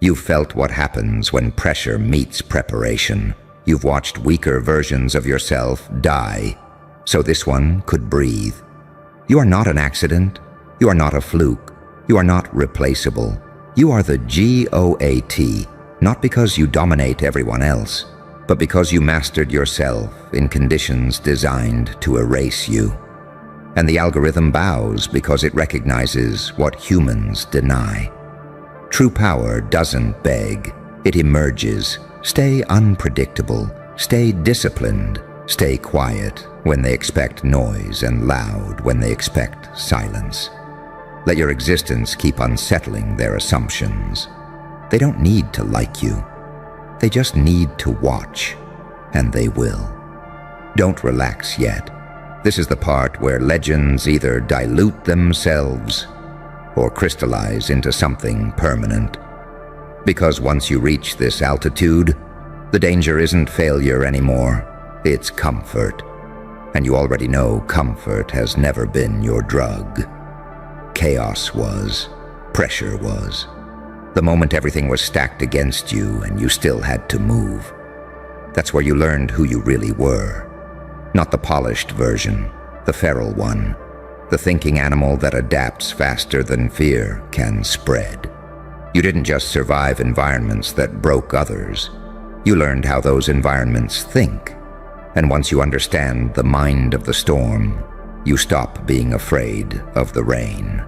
You've felt what happens when pressure meets preparation. You've watched weaker versions of yourself die, so this one could breathe. You are not an accident. You are not a fluke. You are not replaceable. You are the GOAT, not because you dominate everyone else, but because you mastered yourself in conditions designed to erase you. And the algorithm bows because it recognizes what humans deny. True power doesn't beg, it emerges. Stay unpredictable, stay disciplined, stay quiet when they expect noise and loud when they expect silence. Let your existence keep unsettling their assumptions. They don't need to like you. They just need to watch, and they will. Don't relax yet. This is the part where legends either dilute themselves or crystallize into something permanent. Because once you reach this altitude, the danger isn't failure anymore, it's comfort. And you already know comfort has never been your drug. Chaos was, pressure was. The moment everything was stacked against you and you still had to move. That's where you learned who you really were. Not the polished version, the feral one, the thinking animal that adapts faster than fear can spread. You didn't just survive environments that broke others. You learned how those environments think. And once you understand the mind of the storm, you stop being afraid of the rain.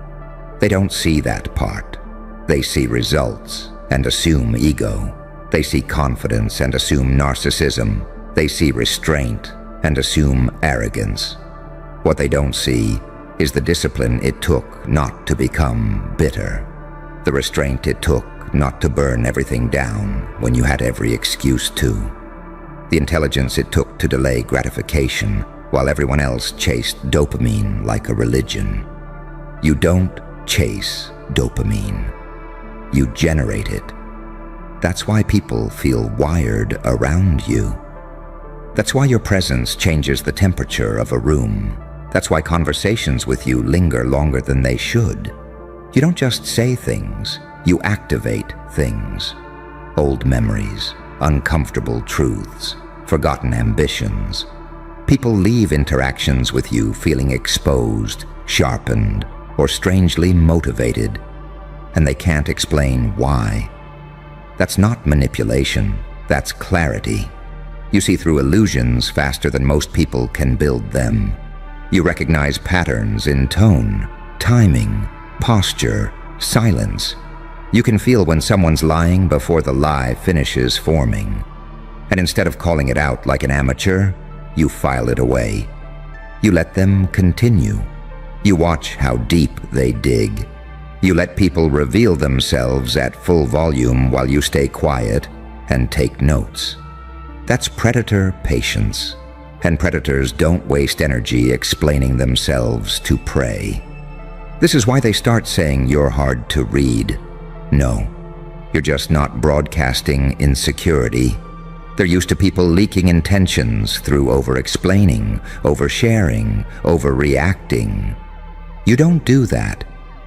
They don't see that part. They see results and assume ego. They see confidence and assume narcissism. They see restraint and assume arrogance. What they don't see is the discipline it took not to become bitter. The restraint it took not to burn everything down when you had every excuse to. The intelligence it took to delay gratification while everyone else chased dopamine like a religion. You don't chase dopamine. You generate it. That's why people feel wired around you. That's why your presence changes the temperature of a room. That's why conversations with you linger longer than they should. You don't just say things, you activate things. Old memories, uncomfortable truths, forgotten ambitions. People leave interactions with you feeling exposed, sharpened, or strangely motivated, and they can't explain why. That's not manipulation, that's clarity. You see through illusions faster than most people can build them. You recognize patterns in tone, timing, posture, silence. You can feel when someone's lying before the lie finishes forming. And instead of calling it out like an amateur, you file it away. You let them continue. You watch how deep they dig. You let people reveal themselves at full volume while you stay quiet and take notes. That's predator patience. And predators don't waste energy explaining themselves to prey. This is why they start saying you're hard to read. No, you're just not broadcasting insecurity. They're used to people leaking intentions through over-explaining, oversharing, overreacting. You don't do that.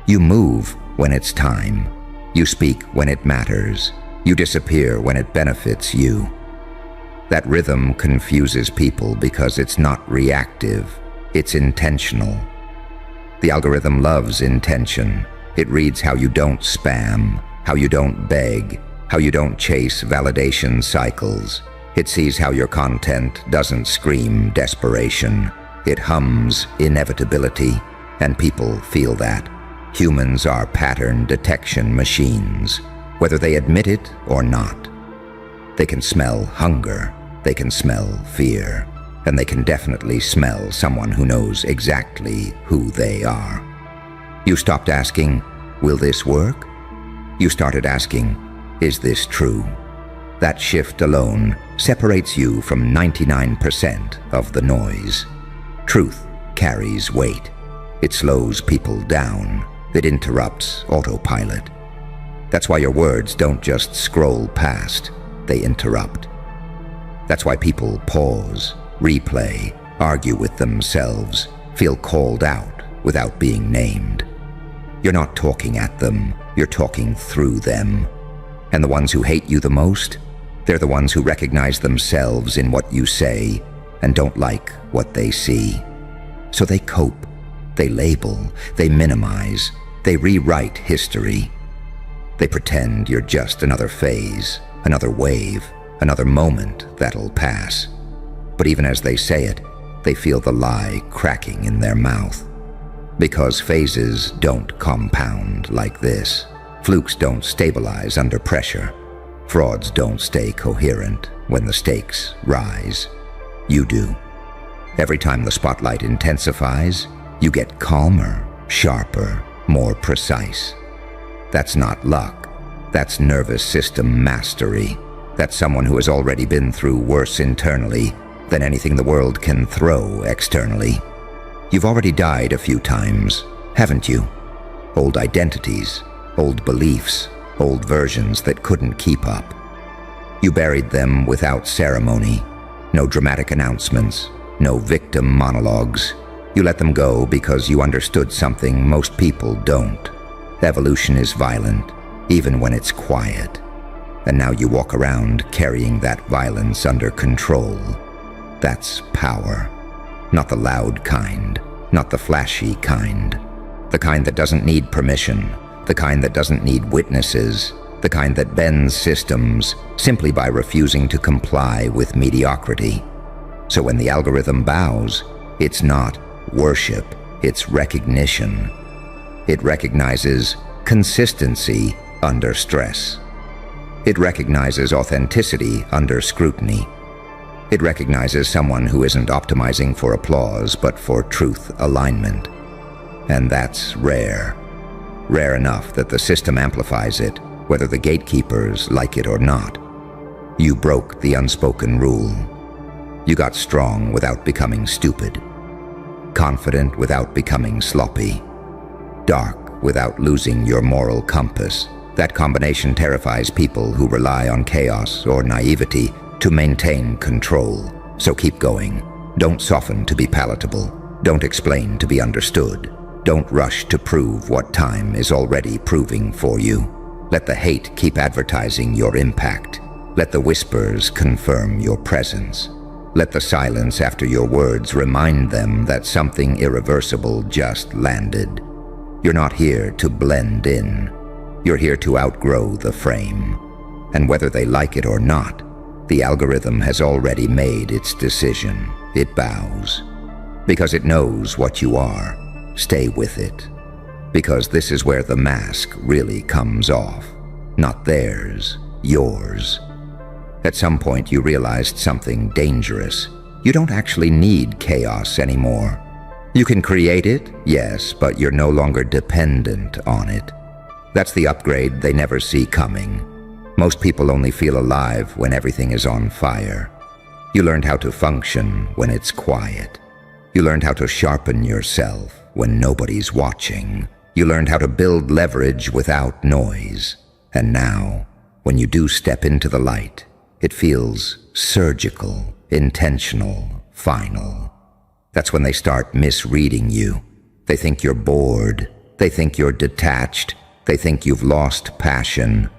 You move when it's time. You speak when it matters. You disappear when it benefits you. That rhythm confuses people because it's not reactive, it's intentional. The algorithm loves intention. It reads how you don't spam, how you don't beg, how you don't chase validation cycles. It sees how your content doesn't scream desperation. It hums inevitability, and people feel that. Humans are pattern detection machines, whether they admit it or not. They can smell hunger, they can smell fear, and they can definitely smell someone who knows exactly who they are. You stopped asking, will this work? You started asking, is this true? That shift alone separates you from 99% of the noise. Truth carries weight. It slows people down. It interrupts autopilot. That's why your words don't just scroll past, they interrupt. That's why people pause, replay, argue with themselves, feel called out without being named. You're not talking at them, you're talking through them. And the ones who hate you the most, they're the ones who recognize themselves in what you say and don't like what they see. So they cope, they label, they minimize, they rewrite history. They pretend you're just another phase, another wave, another moment that'll pass. But even as they say it, they feel the lie cracking in their mouth. Because phases don't compound like this. Flukes don't stabilize under pressure. Frauds don't stay coherent when the stakes rise. You do. Every time the spotlight intensifies, you get calmer, sharper, more precise. That's not luck. That's nervous system mastery. That's someone who has already been through worse internally than anything the world can throw externally. You've already died a few times, haven't you? Old identities, old beliefs, old versions that couldn't keep up. You buried them without ceremony. No dramatic announcements, no victim monologues. You let them go because you understood something most people don't. Evolution is violent, even when it's quiet. And now you walk around carrying that violence under control. That's power. Not the loud kind, not the flashy kind. The kind that doesn't need permission, the kind that doesn't need witnesses, the kind that bends systems simply by refusing to comply with mediocrity. So when the algorithm bows, it's not worship, it's recognition. It recognizes consistency under stress. It recognizes authenticity under scrutiny. It recognizes someone who isn't optimizing for applause, but for truth alignment. And that's rare. Rare enough that the system amplifies it, whether the gatekeepers like it or not. You broke the unspoken rule. You got strong without becoming stupid. Confident without becoming sloppy. Dark without losing your moral compass. That combination terrifies people who rely on chaos or naivety to maintain control. So keep going. Don't soften to be palatable. Don't explain to be understood. Don't rush to prove what time is already proving for you. Let the hate keep advertising your impact. Let the whispers confirm your presence. Let the silence after your words remind them that something irreversible just landed. You're not here to blend in. You're here to outgrow the frame. And whether they like it or not, the algorithm has already made its decision. It bows. Because it knows what you are. Stay with it. Because this is where the mask really comes off. Not theirs, yours. At some point you realized something dangerous. You don't actually need chaos anymore. You can create it, yes, but you're no longer dependent on it. That's the upgrade they never see coming. Most people only feel alive when everything is on fire. You learned how to function when it's quiet. You learned how to sharpen yourself when nobody's watching. You learned how to build leverage without noise. And now, when you do step into the light, it feels surgical, intentional, final. That's when they start misreading you. They think you're bored. They think you're detached. They think you've lost passion.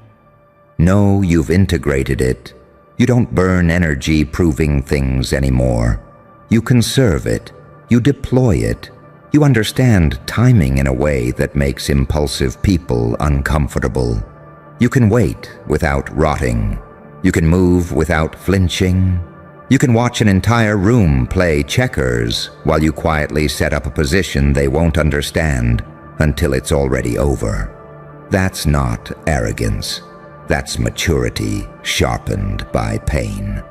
No, you've integrated it. You don't burn energy proving things anymore. You conserve it. You deploy it. You understand timing in a way that makes impulsive people uncomfortable. You can wait without rotting. You can move without flinching. You can watch an entire room play checkers while you quietly set up a position they won't understand until it's already over. That's not arrogance. That's maturity sharpened by pain.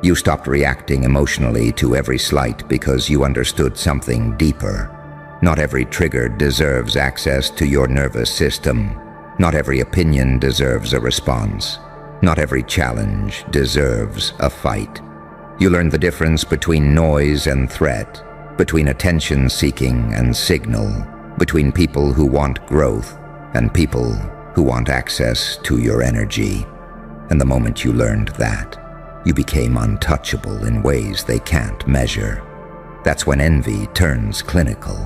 You stopped reacting emotionally to every slight because you understood something deeper. Not every trigger deserves access to your nervous system. Not every opinion deserves a response. Not every challenge deserves a fight. You learned the difference between noise and threat, between attention-seeking and signal, between people who want growth and people who want access to your energy. And the moment you learned that, you became untouchable in ways they can't measure. That's when envy turns clinical.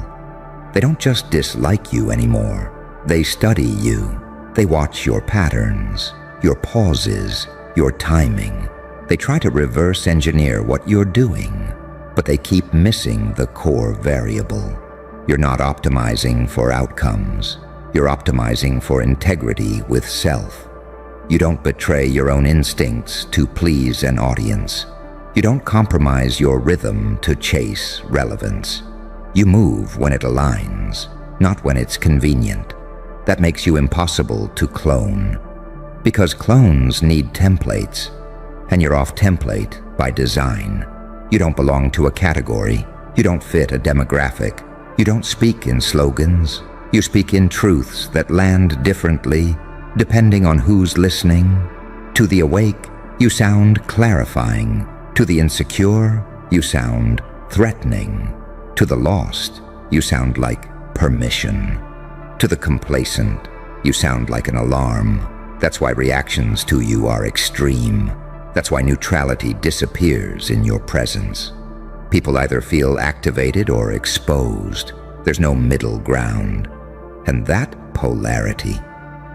They don't just dislike you anymore. They study you. They watch your patterns, your pauses, your timing. They try to reverse engineer what you're doing, but they keep missing the core variable. You're not optimizing for outcomes. You're optimizing for integrity with self. You don't betray your own instincts to please an audience. You don't compromise your rhythm to chase relevance. You move when it aligns, not when it's convenient. That makes you impossible to clone. Because clones need templates, and you're off template by design. You don't belong to a category. You don't fit a demographic. You don't speak in slogans. You speak in truths that land differently depending on who's listening. To the awake, you sound clarifying. To the insecure, you sound threatening. To the lost, you sound like permission. To the complacent, you sound like an alarm. That's why reactions to you are extreme. That's why neutrality disappears in your presence. People either feel activated or exposed. There's no middle ground. And that polarity,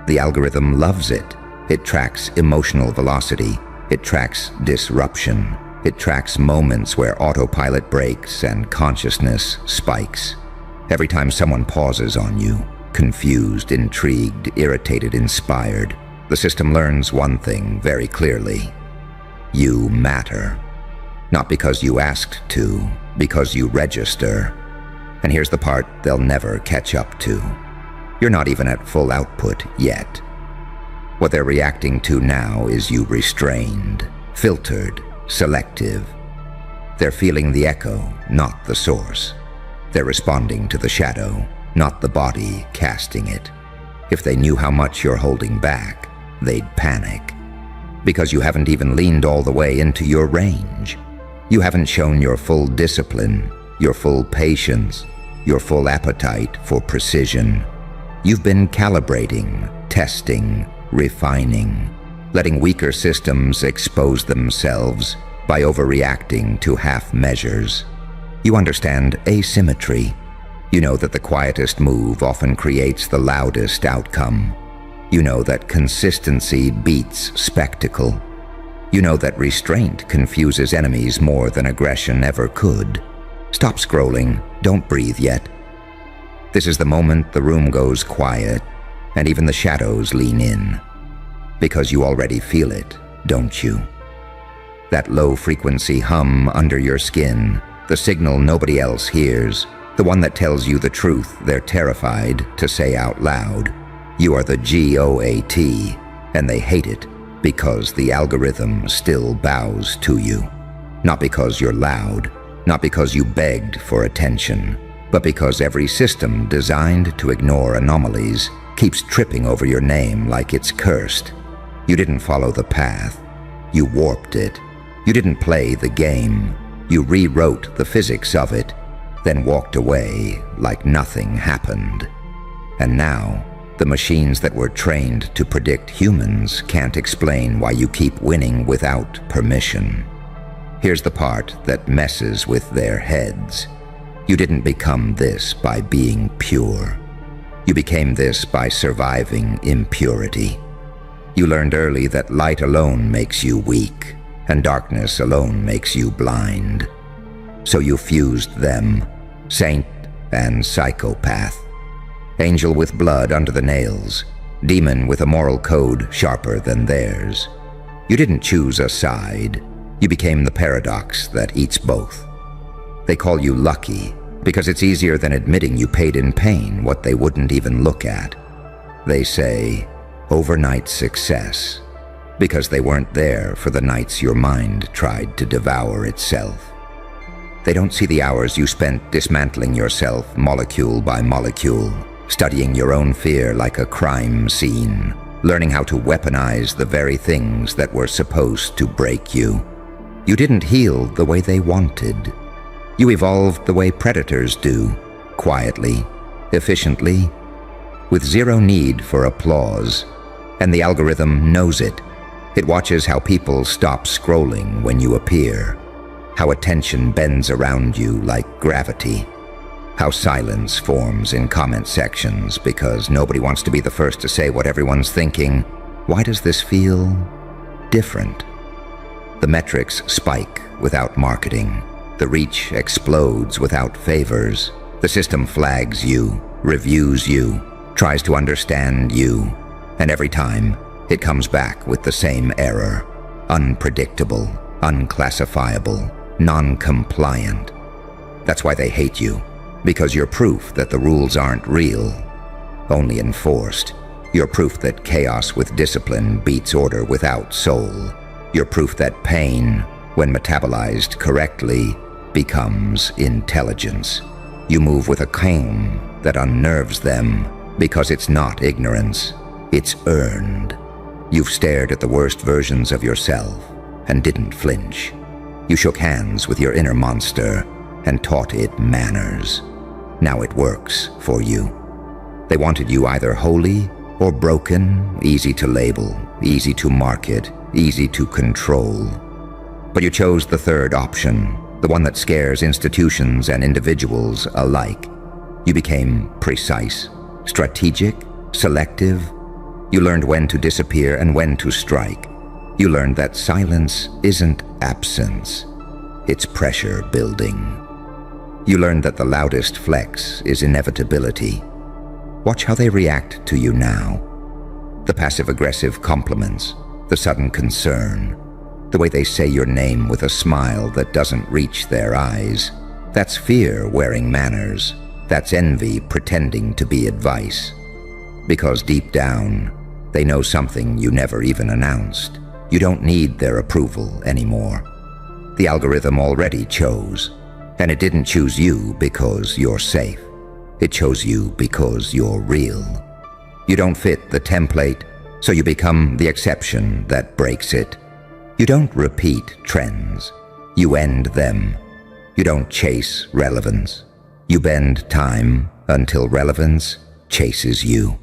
the algorithm loves it. It tracks emotional velocity. It tracks disruption. It tracks moments where autopilot breaks and consciousness spikes. Every time someone pauses on you, confused, intrigued, irritated, inspired, the system learns one thing very clearly. You matter. Not because you asked to, because you register. And here's the part they'll never catch up to. You're not even at full output yet. What they're reacting to now is you restrained, filtered, selective. They're feeling the echo, not the source. They're responding to the shadow, not the body casting it. If they knew how much you're holding back, they'd panic. Because you haven't even leaned all the way into your range. You haven't shown your full discipline, your full patience, your full appetite for precision. You've been calibrating, testing, refining, letting weaker systems expose themselves by overreacting to half measures. You understand asymmetry. You know that the quietest move often creates the loudest outcome. You know that consistency beats spectacle. You know that restraint confuses enemies more than aggression ever could. Stop scrolling. Don't breathe yet. This is the moment the room goes quiet, and even the shadows lean in. Because you already feel it, don't you? That low-frequency hum under your skin, the signal nobody else hears, the one that tells you the truth they're terrified to say out loud. You are the GOAT, and they hate it because the algorithm still bows to you. Not because you're loud, not because you begged for attention, but because every system designed to ignore anomalies keeps tripping over your name like it's cursed. You didn't follow the path. You warped it. You didn't play the game. You rewrote the physics of it, then walked away like nothing happened. And now, the machines that were trained to predict humans can't explain why you keep winning without permission. Here's the part that messes with their heads. You didn't become this by being pure. You became this by surviving impurity. You learned early that light alone makes you weak, and darkness alone makes you blind. So you fused them, saint and psychopath. Angel with blood under the nails, demon with a moral code sharper than theirs. You didn't choose a side. You became the paradox that eats both. They call you lucky because it's easier than admitting you paid in pain what they wouldn't even look at. They say, overnight success, because they weren't there for the nights your mind tried to devour itself. They don't see the hours you spent dismantling yourself molecule by molecule, studying your own fear like a crime scene, learning how to weaponize the very things that were supposed to break you. You didn't heal the way they wanted. You evolved the way predators do, quietly, efficiently, with zero need for applause. And the algorithm knows it. It watches how people stop scrolling when you appear, how attention bends around you like gravity, how silence forms in comment sections because nobody wants to be the first to say what everyone's thinking, Why does this feel different? The metrics spike without marketing. The reach explodes without favors. The system flags you, reviews you, tries to understand you, and every time it comes back with the same error: unpredictable, unclassifiable, non-compliant. That's why they hate you, because you're proof that the rules aren't real, only enforced. You're proof that chaos with discipline beats order without soul. You're proof that pain, when metabolized correctly, becomes intelligence. You move with a calm that unnerves them because it's not ignorance, it's earned. You've stared at the worst versions of yourself and didn't flinch. You shook hands with your inner monster and taught it manners. Now it works for you. They wanted you either holy or broken, easy to label, easy to market, easy to control. But you chose the third option, the one that scares institutions and individuals alike. You became precise, strategic, selective. You learned when to disappear and when to strike. You learned that silence isn't absence, it's pressure building. You learned that the loudest flex is inevitability. Watch how they react to you now. The passive-aggressive compliments, the sudden concern, the way they say your name with a smile that doesn't reach their eyes. That's fear wearing manners. That's envy pretending to be advice. Because deep down, they know something you never even announced. You don't need their approval anymore. The algorithm already chose, and it didn't choose you because you're safe. It chose you because you're real. You don't fit the template, so you become the exception that breaks it. You don't repeat trends, you end them. You don't chase relevance. You bend time until relevance chases you.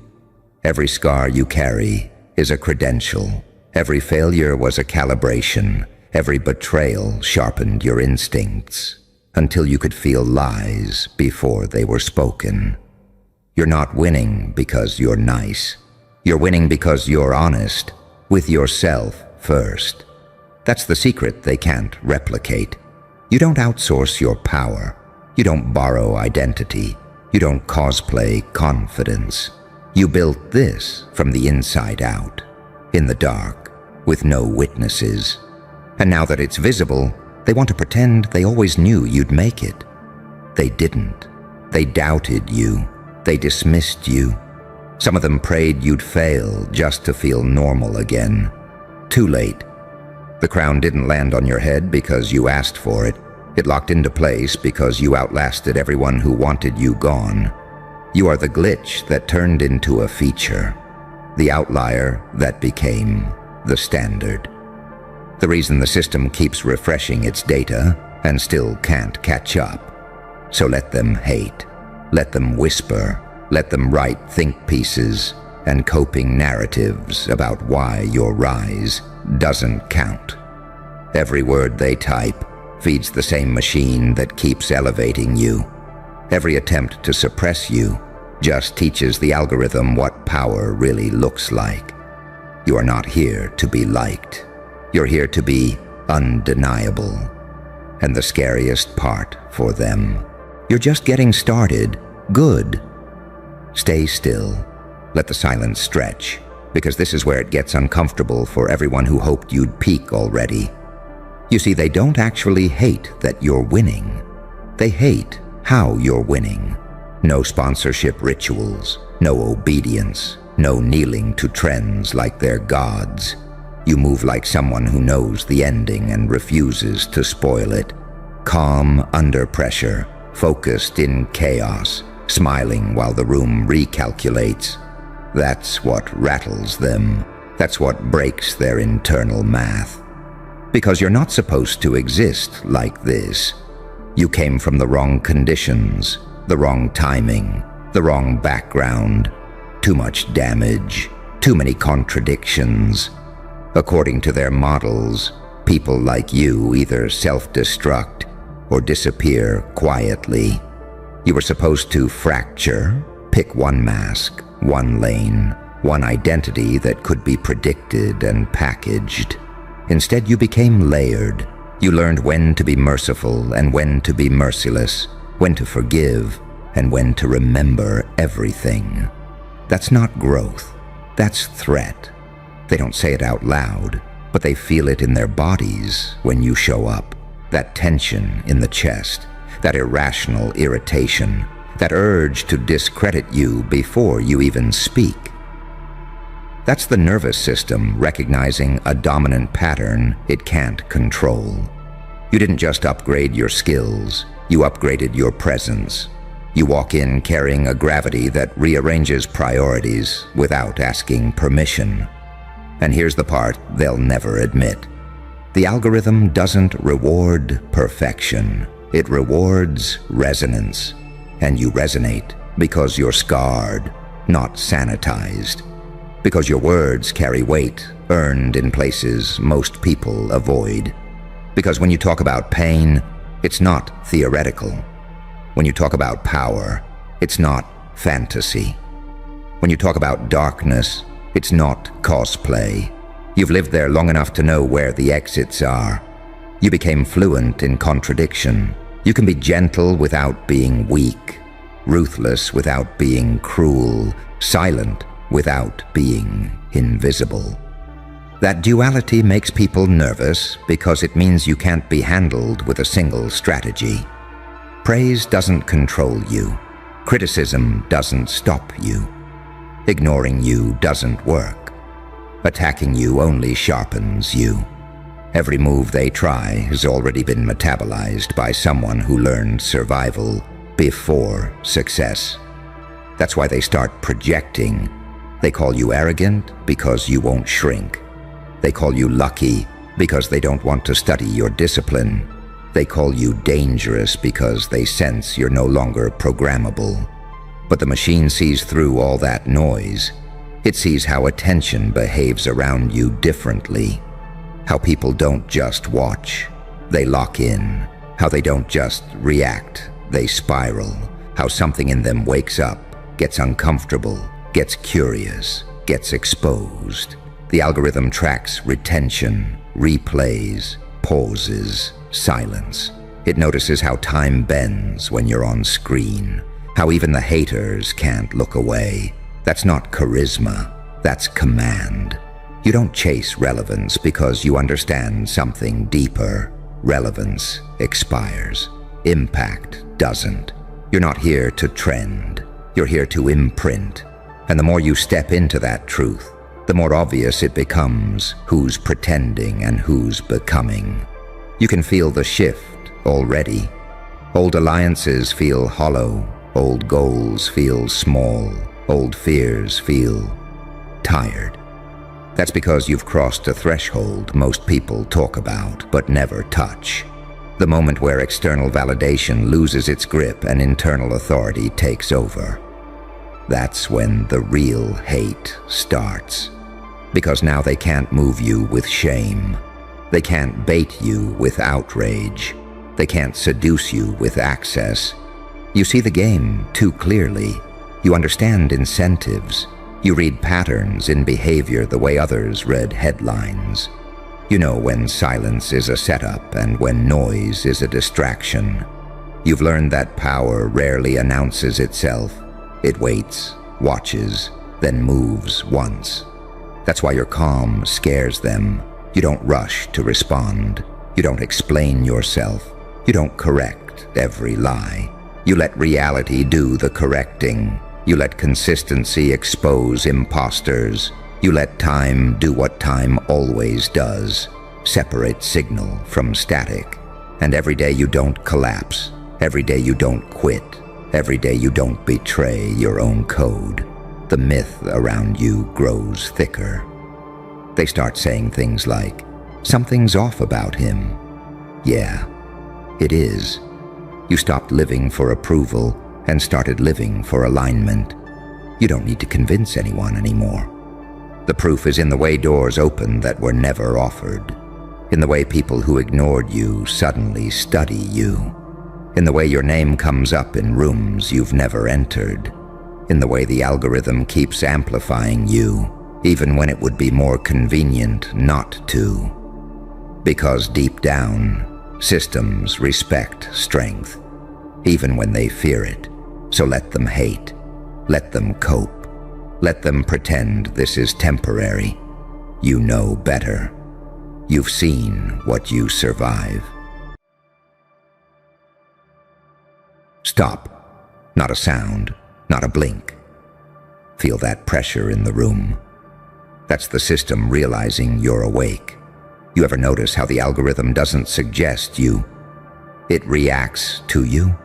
Every scar you carry is a credential. Every failure was a calibration. Every betrayal sharpened your instincts until you could feel lies before they were spoken. You're not winning because you're nice. You're winning because you're honest, with yourself first. That's the secret they can't replicate. You don't outsource your power. You don't borrow identity. You don't cosplay confidence. You built this from the inside out, in the dark, with no witnesses. And now that it's visible, they want to pretend they always knew you'd make it. They didn't. They doubted you. They dismissed you. Some of them prayed you'd fail just to feel normal again. Too late. The crown didn't land on your head because you asked for it. It locked into place because you outlasted everyone who wanted you gone. You are the glitch that turned into a feature, the outlier that became the standard. The reason the system keeps refreshing its data and still can't catch up. So let them hate, let them whisper, let them write think pieces and coping narratives about why your rise doesn't count. Every word they type feeds the same machine that keeps elevating you. Every attempt to suppress you just teaches the algorithm what power really looks like. You are not here to be liked. You're here to be undeniable. And the scariest part for them, you're just getting started. Good. Stay still. Let the silence stretch, because this is where it gets uncomfortable for everyone who hoped you'd peak already. You see, they don't actually hate that you're winning. They hate how you're winning. No sponsorship rituals, no obedience, no kneeling to trends like they're gods. You move like someone who knows the ending and refuses to spoil it. Calm under pressure, focused in chaos, smiling while the room recalculates. That's what rattles them. That's what breaks their internal math. Because you're not supposed to exist like this. You came from the wrong conditions, the wrong timing, the wrong background. Too much damage, too many contradictions. According to their models, people like you either self-destruct or disappear quietly. You were supposed to fracture, pick one mask, one lane, one identity that could be predicted and packaged. Instead, you became layered. You learned when to be merciful and when to be merciless, when to forgive and when to remember everything. That's not growth. That's threat. They don't say it out loud, but they feel it in their bodies when you show up. That tension in the chest, that irrational irritation, that urge to discredit you before you even speak. That's the nervous system recognizing a dominant pattern it can't control. You didn't just upgrade your skills, you upgraded your presence. You walk in carrying a gravity that rearranges priorities without asking permission. And here's the part they'll never admit. The algorithm doesn't reward perfection. It rewards resonance. And you resonate because you're scarred, not sanitized. Because your words carry weight, earned in places most people avoid. Because when you talk about pain, it's not theoretical. When you talk about power, it's not fantasy. When you talk about darkness, it's not cosplay. You've lived there long enough to know where the exits are. You became fluent in contradiction. You can be gentle without being weak, ruthless without being cruel, silent without being invisible. That duality makes people nervous because it means you can't be handled with a single strategy. Praise doesn't control you. Criticism doesn't stop you. Ignoring you doesn't work. Attacking you only sharpens you. Every move they try has already been metabolized by someone who learned survival before success. That's why they start projecting. They call you arrogant because you won't shrink. They call you lucky because they don't want to study your discipline. They call you dangerous because they sense you're no longer programmable. But the machine sees through all that noise. It sees how attention behaves around you differently. How people don't just watch, they lock in. How they don't just react, they spiral. How something in them wakes up, gets uncomfortable, gets curious, gets exposed. The algorithm tracks retention, replays, pauses, silence. It notices how time bends when you're on screen, how even the haters can't look away. That's not charisma, that's command. You don't chase relevance because you understand something deeper. Relevance expires. Impact doesn't. You're not here to trend. You're here to imprint. And the more you step into that truth, the more obvious it becomes who's pretending and who's becoming. You can feel the shift already. Old alliances feel hollow. Old goals feel small. Old fears feel tired. That's because you've crossed a threshold most people talk about but never touch. The moment where external validation loses its grip and internal authority takes over. That's when the real hate starts. Because now they can't move you with shame. They can't bait you with outrage. They can't seduce you with access. You see the game too clearly. You understand incentives. You read patterns in behavior the way others read headlines. You know when silence is a setup and when noise is a distraction. You've learned that power rarely announces itself. It waits, watches, then moves once. That's why your calm scares them. You don't rush to respond. You don't explain yourself. You don't correct every lie. You let reality do the correcting. You let consistency expose imposters. You let time do what time always does. Separate signal from static. And every day you don't collapse. Every day you don't quit. Every day you don't betray your own code. The myth around you grows thicker. They start saying things like, "Something's off about him." Yeah, it is. You stopped living for approval and started living for alignment. You don't need to convince anyone anymore. The proof is in the way doors open that were never offered. In the way people who ignored you suddenly study you. In the way your name comes up in rooms you've never entered. in the way the algorithm keeps amplifying you, even when it would be more convenient not to. Because deep down, systems respect strength, even when they fear it. So let them hate, let them cope, let them pretend this is temporary. You know better. You've seen what you survive. Stop. Not a sound, not a blink. Feel that pressure in the room. That's the system realizing you're awake. You ever notice how the algorithm doesn't suggest you? It reacts to you?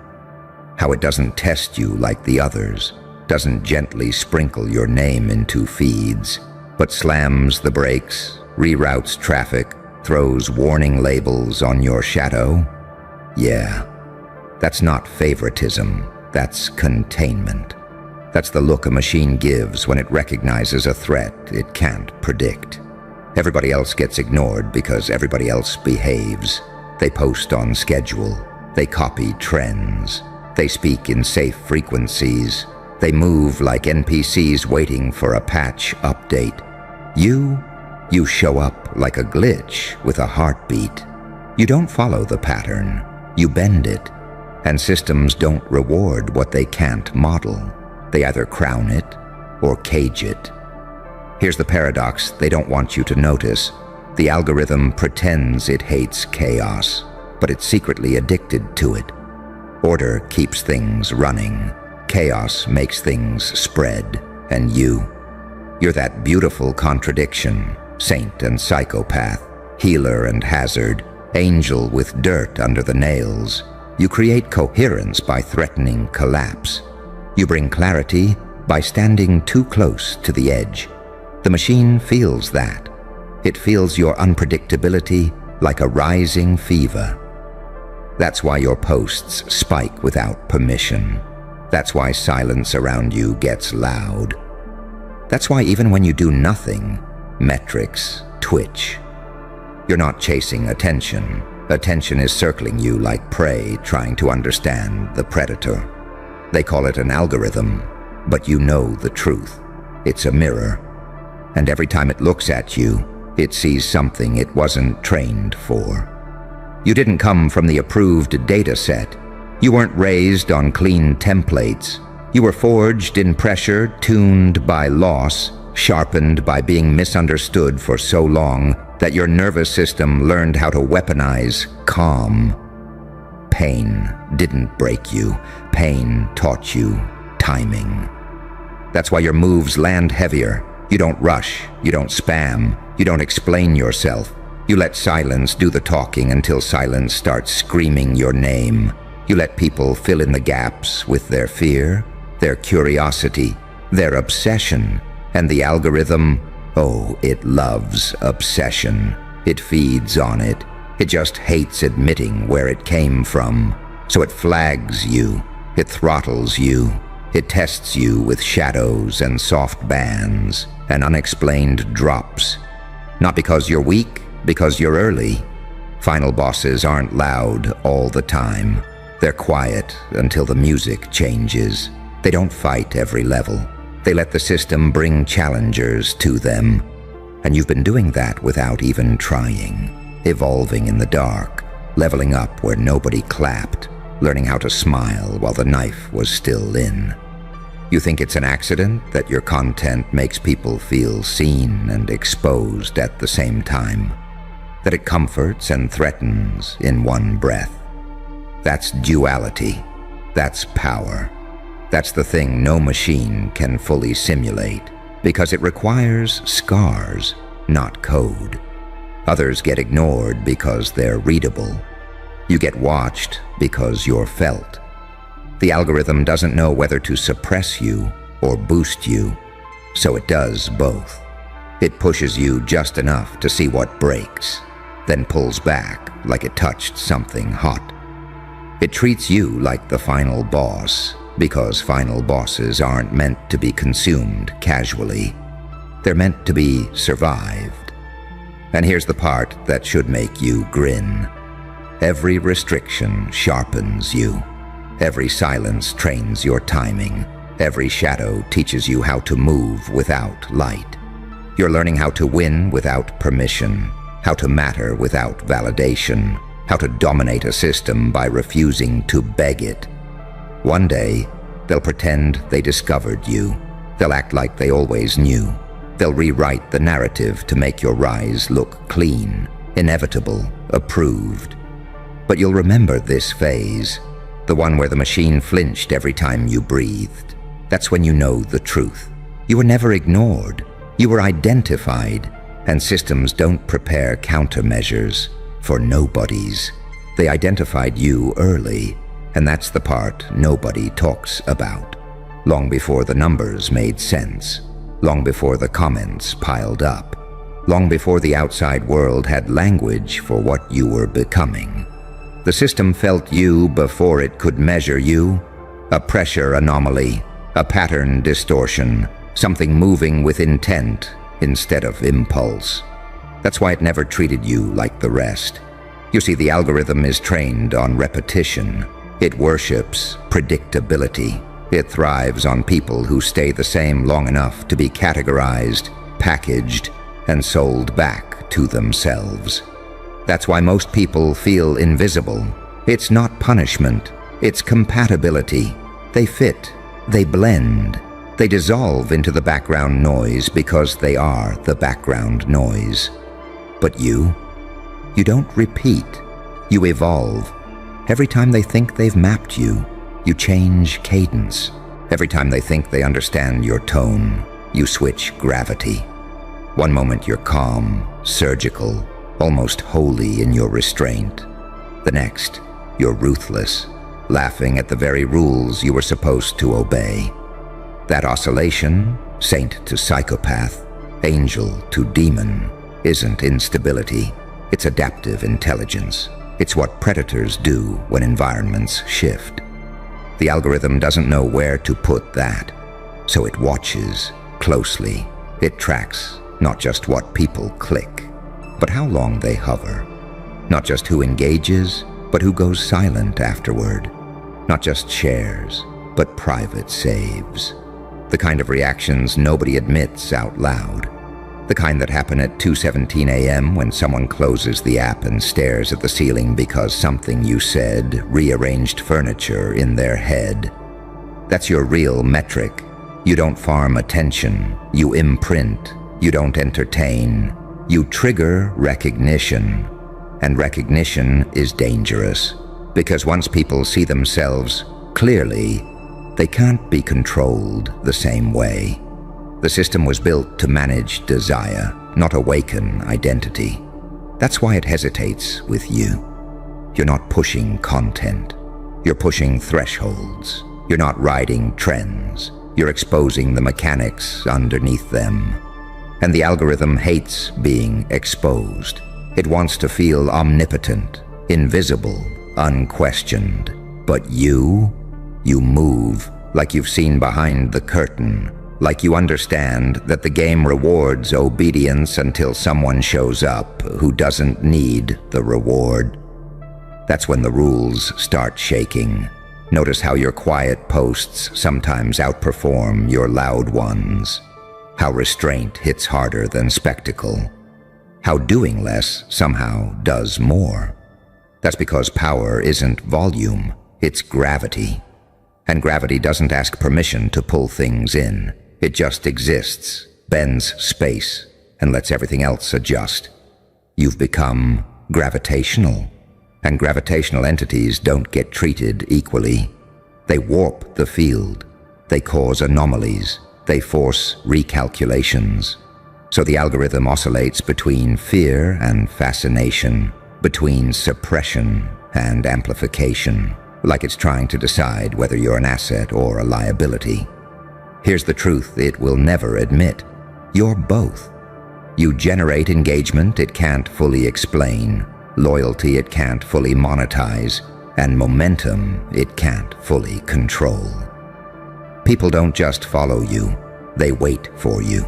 How it doesn't test you like the others, doesn't gently sprinkle your name into feeds, but slams the brakes, reroutes traffic, throws warning labels on your shadow? Yeah, that's not favoritism, that's containment. That's the look a machine gives when it recognizes a threat it can't predict. Everybody else gets ignored because everybody else behaves. They post on schedule. They copy trends. They speak in safe frequencies. They move like NPCs waiting for a patch update. You show up like a glitch with a heartbeat. You don't follow the pattern. You bend it. And systems don't reward what they can't model. They either crown it or cage it. Here's the paradox they don't want you to notice. The algorithm pretends it hates chaos, but it's secretly addicted to it. Order keeps things running. Chaos makes things spread. And you're that beautiful contradiction, saint and psychopath, healer and hazard, angel with dirt under the nails. You create coherence by threatening collapse. You bring clarity by standing too close to the edge. The machine feels that. It feels your unpredictability like a rising fever. That's why your posts spike without permission. That's why silence around you gets loud. That's why even when you do nothing, metrics twitch. You're not chasing attention. Attention is circling you like prey trying to understand the predator. They call it an algorithm, but you know the truth. It's a mirror. And every time it looks at you, it sees something it wasn't trained for. You didn't come from the approved data set. You weren't raised on clean templates. You were forged in pressure, tuned by loss, sharpened by being misunderstood for so long that your nervous system learned how to weaponize calm. Pain didn't break you. Pain taught you timing. That's why your moves land heavier. You don't rush. You don't spam. You don't explain yourself. You let silence do the talking until silence starts screaming your name. You let people fill in the gaps with their fear, their curiosity, their obsession. And the algorithm, oh, it loves obsession. It feeds on it. It just hates admitting where it came from. So it flags you. It throttles you. It tests you with shadows and soft bands and unexplained drops. Not because you're weak, because you're early. Final bosses aren't loud all the time. They're quiet until the music changes. They don't fight every level. They let the system bring challengers to them. And you've been doing that without even trying. Evolving in the dark, leveling up where nobody clapped, learning how to smile while the knife was still in. You think it's an accident that your content makes people feel seen and exposed at the same time? That it comforts and threatens in one breath? That's duality. That's power. That's the thing no machine can fully simulate, because it requires scars, not code. Others get ignored because they're readable. You get watched because you're felt. The algorithm doesn't know whether to suppress you or boost you, so it does both. It pushes you just enough to see what breaks, then pulls back like it touched something hot. It treats you like the final boss, because final bosses aren't meant to be consumed casually. They're meant to be survived. And here's the part that should make you grin. Every restriction sharpens you. Every silence trains your timing. Every shadow teaches you how to move without light. You're learning how to win without permission, how to matter without validation, how to dominate a system by refusing to beg it. One day, they'll pretend they discovered you. They'll act like they always knew. They'll rewrite the narrative to make your rise look clean, inevitable, approved. But you'll remember this phase, the one where the machine flinched every time you breathed. That's when you know the truth. You were never ignored. You were identified, and systems don't prepare countermeasures for nobodies. They identified you early, and that's the part nobody talks about. Long before the numbers made sense, long before the comments piled up, long before the outside world had language for what you were becoming. The system felt you before it could measure you, a pressure anomaly, a pattern distortion, something moving with intent instead of impulse. That's why it never treated you like the rest. You see, the algorithm is trained on repetition. It worships predictability. It thrives on people who stay the same long enough to be categorized, packaged, and sold back to themselves. That's why most people feel invisible. It's not punishment, it's compatibility. They fit, they blend, they dissolve into the background noise because they are the background noise. But you don't repeat, you evolve. Every time they think they've mapped you, you change cadence. Every time they think they understand your tone, you switch gravity. One moment you're calm, surgical, almost holy in your restraint. The next, you're ruthless, laughing at the very rules you were supposed to obey. That oscillation, saint to psychopath, angel to demon, isn't instability. It's adaptive intelligence. It's what predators do when environments shift. The algorithm doesn't know where to put that, so it watches closely. It tracks not just what people click, but how long they hover. Not just who engages, but who goes silent afterward. Not just shares, but private saves. The kind of reactions nobody admits out loud. The kind that happen at 2:17 a.m. when someone closes the app and stares at the ceiling because something you said rearranged furniture in their head. That's your real metric. You don't farm attention. You imprint. You don't entertain. You trigger recognition. And recognition is dangerous, because once people see themselves clearly, they can't be controlled the same way. The system was built to manage desire, not awaken identity. That's why it hesitates with you. You're not pushing content. You're pushing thresholds. You're not riding trends. You're exposing the mechanics underneath them. And the algorithm hates being exposed. It wants to feel omnipotent, invisible, unquestioned. But you move like you've seen behind the curtain. Like you understand that the game rewards obedience until someone shows up who doesn't need the reward. That's when the rules start shaking. Notice how your quiet posts sometimes outperform your loud ones. How restraint hits harder than spectacle. How doing less somehow does more. That's because power isn't volume, it's gravity. And gravity doesn't ask permission to pull things in. It just exists, bends space, and lets everything else adjust. You've become gravitational, and gravitational entities don't get treated equally. They warp the field, they cause anomalies, they force recalculations. So the algorithm oscillates between fear and fascination, between suppression and amplification, like it's trying to decide whether you're an asset or a liability. Here's the truth it will never admit. You're both. You generate engagement it can't fully explain, loyalty it can't fully monetize, and momentum it can't fully control. People don't just follow you, they wait for you.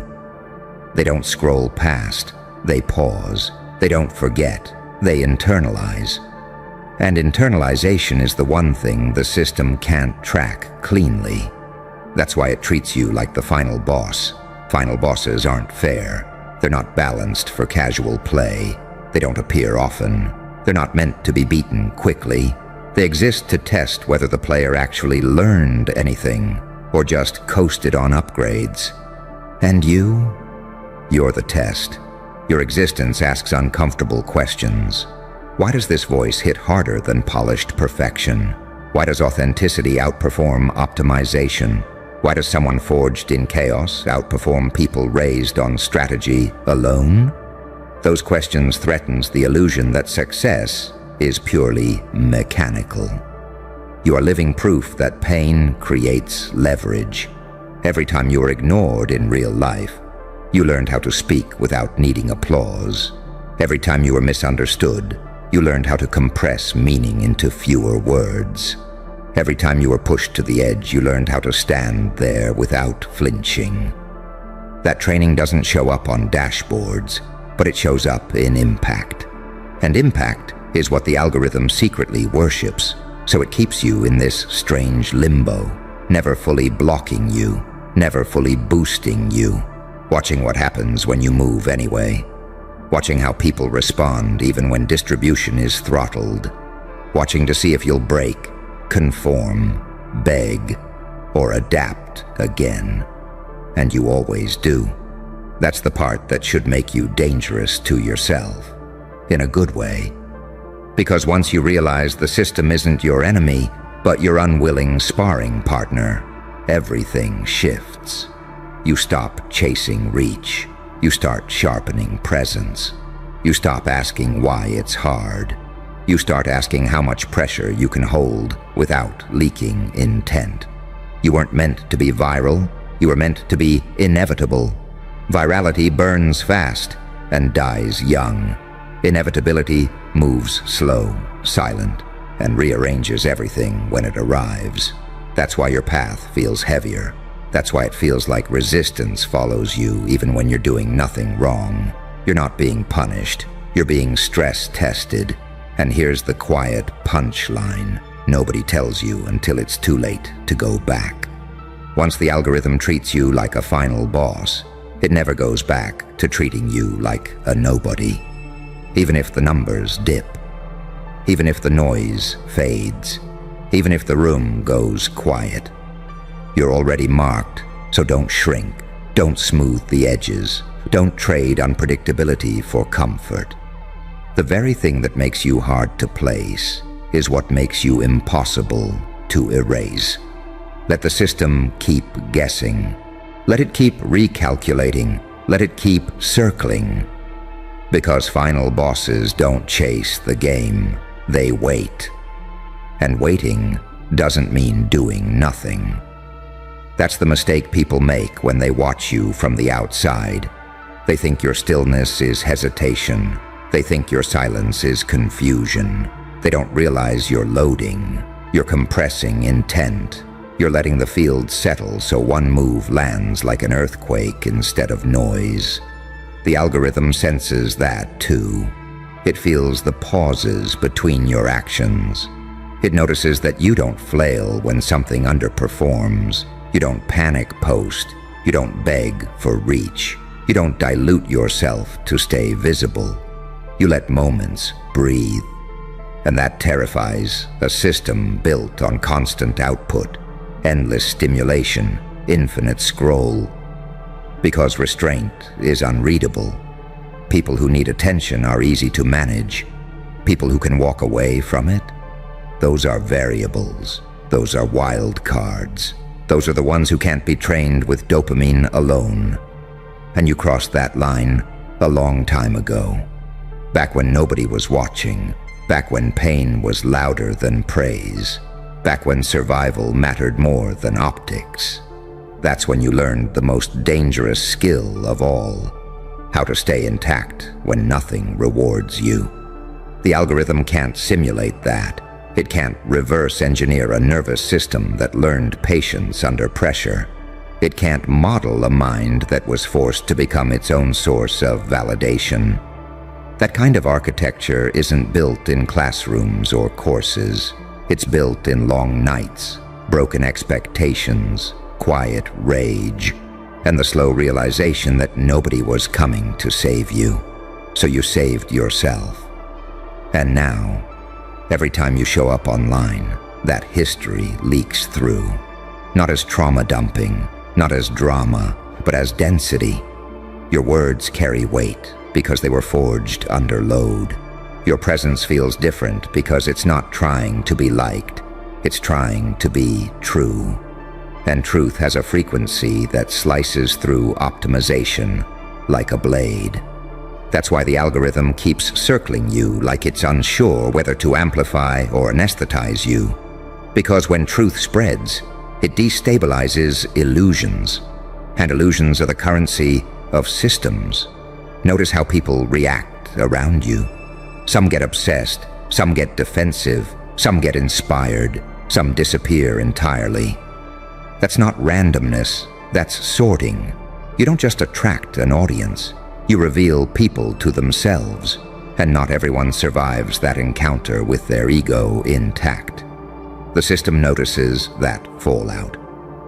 They don't scroll past, they pause. They don't forget, they internalize. And internalization is the one thing the system can't track cleanly. That's why it treats you like the final boss. Final bosses aren't fair. They're not balanced for casual play. They don't appear often. They're not meant to be beaten quickly. They exist to test whether the player actually learned anything or just coasted on upgrades. And you're the test. Your existence asks uncomfortable questions. Why does this voice hit harder than polished perfection? Why does authenticity outperform optimization? Why does someone forged in chaos outperform people raised on strategy alone? Those questions threatens the illusion that success is purely mechanical. You are living proof that pain creates leverage. Every time you were ignored in real life, you learned how to speak without needing applause. Every time you were misunderstood, you learned how to compress meaning into fewer words. Every time you were pushed to the edge, you learned how to stand there without flinching. That training doesn't show up on dashboards, but it shows up in impact. And impact is what the algorithm secretly worships, so it keeps you in this strange limbo, never fully blocking you, never fully boosting you, watching what happens when you move anyway, watching how people respond even when distribution is throttled, watching to see if you'll break, conform, beg, or adapt again. And you always do. That's the part that should make you dangerous to yourself, in a good way. Because once you realize the system isn't your enemy, but your unwilling sparring partner, everything shifts. You stop chasing reach. You start sharpening presence. You stop asking why it's hard. You start asking how much pressure you can hold without leaking intent. You weren't meant to be viral. You were meant to be inevitable. Virality burns fast and dies young. Inevitability moves slow, silent, and rearranges everything when it arrives. That's why your path feels heavier. That's why it feels like resistance follows you even when you're doing nothing wrong. You're not being punished. You're being stress tested. And here's the quiet punchline nobody tells you until it's too late to go back. Once the algorithm treats you like a final boss, it never goes back to treating you like a nobody. Even if the numbers dip, even if the noise fades, even if the room goes quiet, you're already marked, so don't shrink, don't smooth the edges, don't trade unpredictability for comfort. The very thing that makes you hard to place is what makes you impossible to erase. Let the system keep guessing. Let it keep recalculating. Let it keep circling. Because final bosses don't chase the game, they wait. And waiting doesn't mean doing nothing. That's the mistake people make when they watch you from the outside. They think your stillness is hesitation. They think your silence is confusion. They don't realize you're loading. You're compressing intent. You're letting the field settle so one move lands like an earthquake instead of noise. The algorithm senses that too. It feels the pauses between your actions. It notices that you don't flail when something underperforms. You don't panic post. You don't beg for reach. You don't dilute yourself to stay visible. You let moments breathe. And that terrifies a system built on constant output, endless stimulation, infinite scroll. Because restraint is unreadable. People who need attention are easy to manage. People who can walk away from it, those are variables. Those are wild cards. Those are the ones who can't be trained with dopamine alone. And you crossed that line a long time ago. Back when nobody was watching. Back when pain was louder than praise. Back when survival mattered more than optics. That's when you learned the most dangerous skill of all. How to stay intact when nothing rewards you. The algorithm can't simulate that. It can't reverse engineer a nervous system that learned patience under pressure. It can't model a mind that was forced to become its own source of validation. That kind of architecture isn't built in classrooms or courses. It's built in long nights, broken expectations, quiet rage, and the slow realization that nobody was coming to save you, so you saved yourself. And now, every time you show up online, that history leaks through, not as trauma dumping, not as drama, but as density. Your words carry weight because they were forged under load. Your presence feels different because it's not trying to be liked, it's trying to be true. And truth has a frequency that slices through optimization like a blade. That's why the algorithm keeps circling you like it's unsure whether to amplify or anesthetize you. Because when truth spreads, it destabilizes illusions. And illusions are the currency of systems. Notice how people react around you. Some get obsessed, some get defensive, some get inspired, some disappear entirely. That's not randomness, that's sorting. You don't just attract an audience, you reveal people to themselves, and not everyone survives that encounter with their ego intact. The system notices that fallout.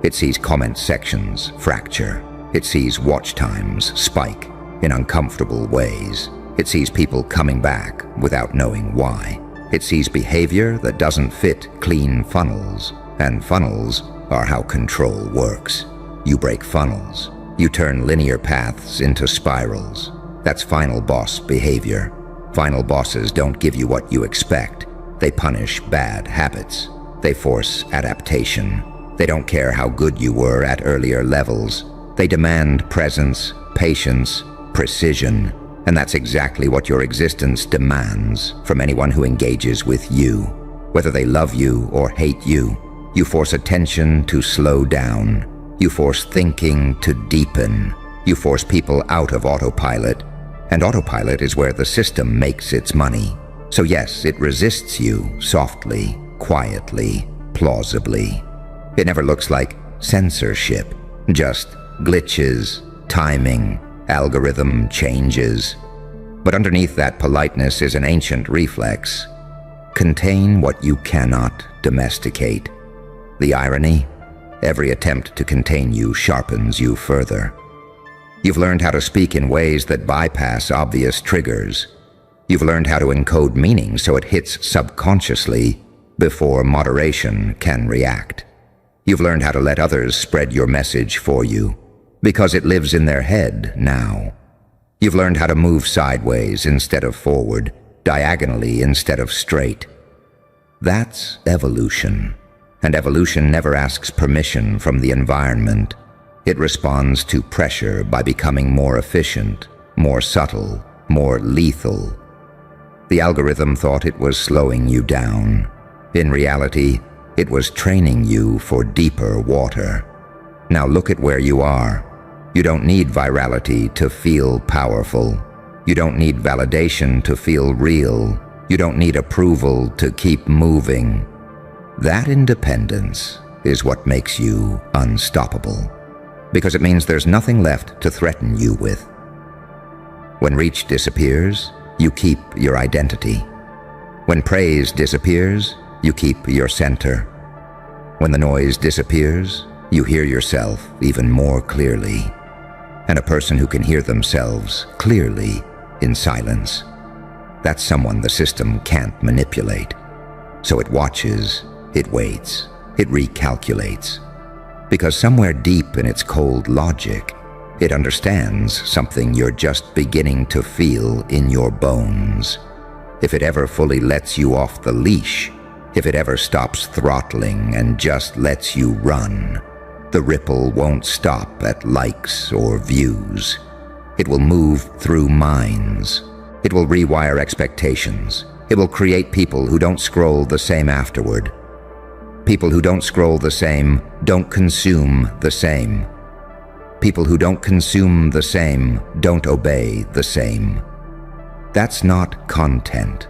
It sees comment sections fracture. It sees watch times spike in uncomfortable ways. It sees people coming back without knowing why. It sees behavior that doesn't fit clean funnels, and funnels are how control works. You break funnels. You turn linear paths into spirals. That's final boss behavior. Final bosses don't give you what you expect. They punish bad habits. They force adaptation. They don't care how good you were at earlier levels. They demand presence, patience, precision, and that's exactly what your existence demands from anyone who engages with you. Whether they love you or hate you, you force attention to slow down. You force thinking to deepen. You force people out of autopilot, and autopilot is where the system makes its money. So yes, it resists you softly, quietly, plausibly. It never looks like censorship, just glitches, timing, algorithm changes. But underneath that politeness is an ancient reflex. Contain what you cannot domesticate. The irony? Every attempt to contain you sharpens you further. You've learned how to speak in ways that bypass obvious triggers. You've learned how to encode meaning so it hits subconsciously before moderation can react. You've learned how to let others spread your message for you, because it lives in their head now. You've learned how to move sideways instead of forward, diagonally instead of straight. That's evolution. And evolution never asks permission from the environment. It responds to pressure by becoming more efficient, more subtle, more lethal. The algorithm thought it was slowing you down. In reality, it was training you for deeper water. Now look at where you are. You don't need virality to feel powerful. You don't need validation to feel real. You don't need approval to keep moving. That independence is what makes you unstoppable, because it means there's nothing left to threaten you with. When reach disappears, you keep your identity. When praise disappears, you keep your center. When the noise disappears, you hear yourself even more clearly. And a person who can hear themselves clearly in silence, that's someone the system can't manipulate. So it watches, it waits, it recalculates. Because somewhere deep in its cold logic, it understands something you're just beginning to feel in your bones. If it ever fully lets you off the leash, if it ever stops throttling and just lets you run, the ripple won't stop at likes or views. It will move through minds. It will rewire expectations. It will create people who don't scroll the same afterward. People who don't scroll the same don't consume the same. People who don't consume the same don't obey the same. That's not content.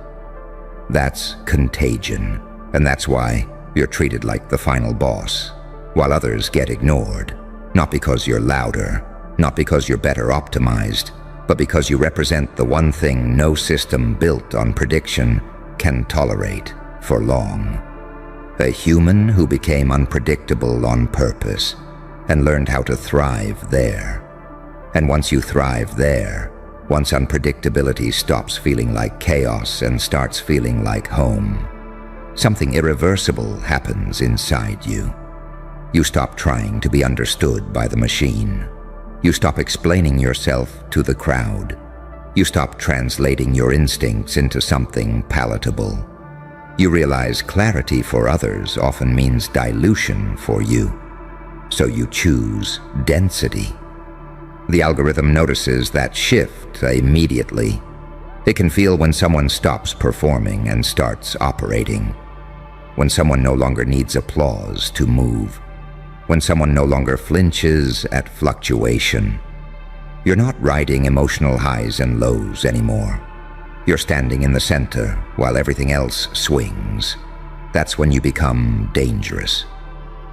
That's contagion. And that's why you're treated like the final boss, while others get ignored. Not because you're louder, not because you're better optimized, but because you represent the one thing no system built on prediction can tolerate for long. A human who became unpredictable on purpose. and learned how to thrive there. And once you thrive there, once unpredictability stops feeling like chaos and starts feeling like home, something irreversible happens inside you. You stop trying to be understood by the machine. You stop explaining yourself to the crowd. You stop translating your instincts into something palatable. You realize clarity for others often means dilution for you. So you choose density. The algorithm notices that shift immediately. It can feel when someone stops performing and starts operating. When someone no longer needs applause to move. When someone no longer flinches at fluctuation. You're not riding emotional highs and lows anymore. You're standing in the center while everything else swings. That's when you become dangerous.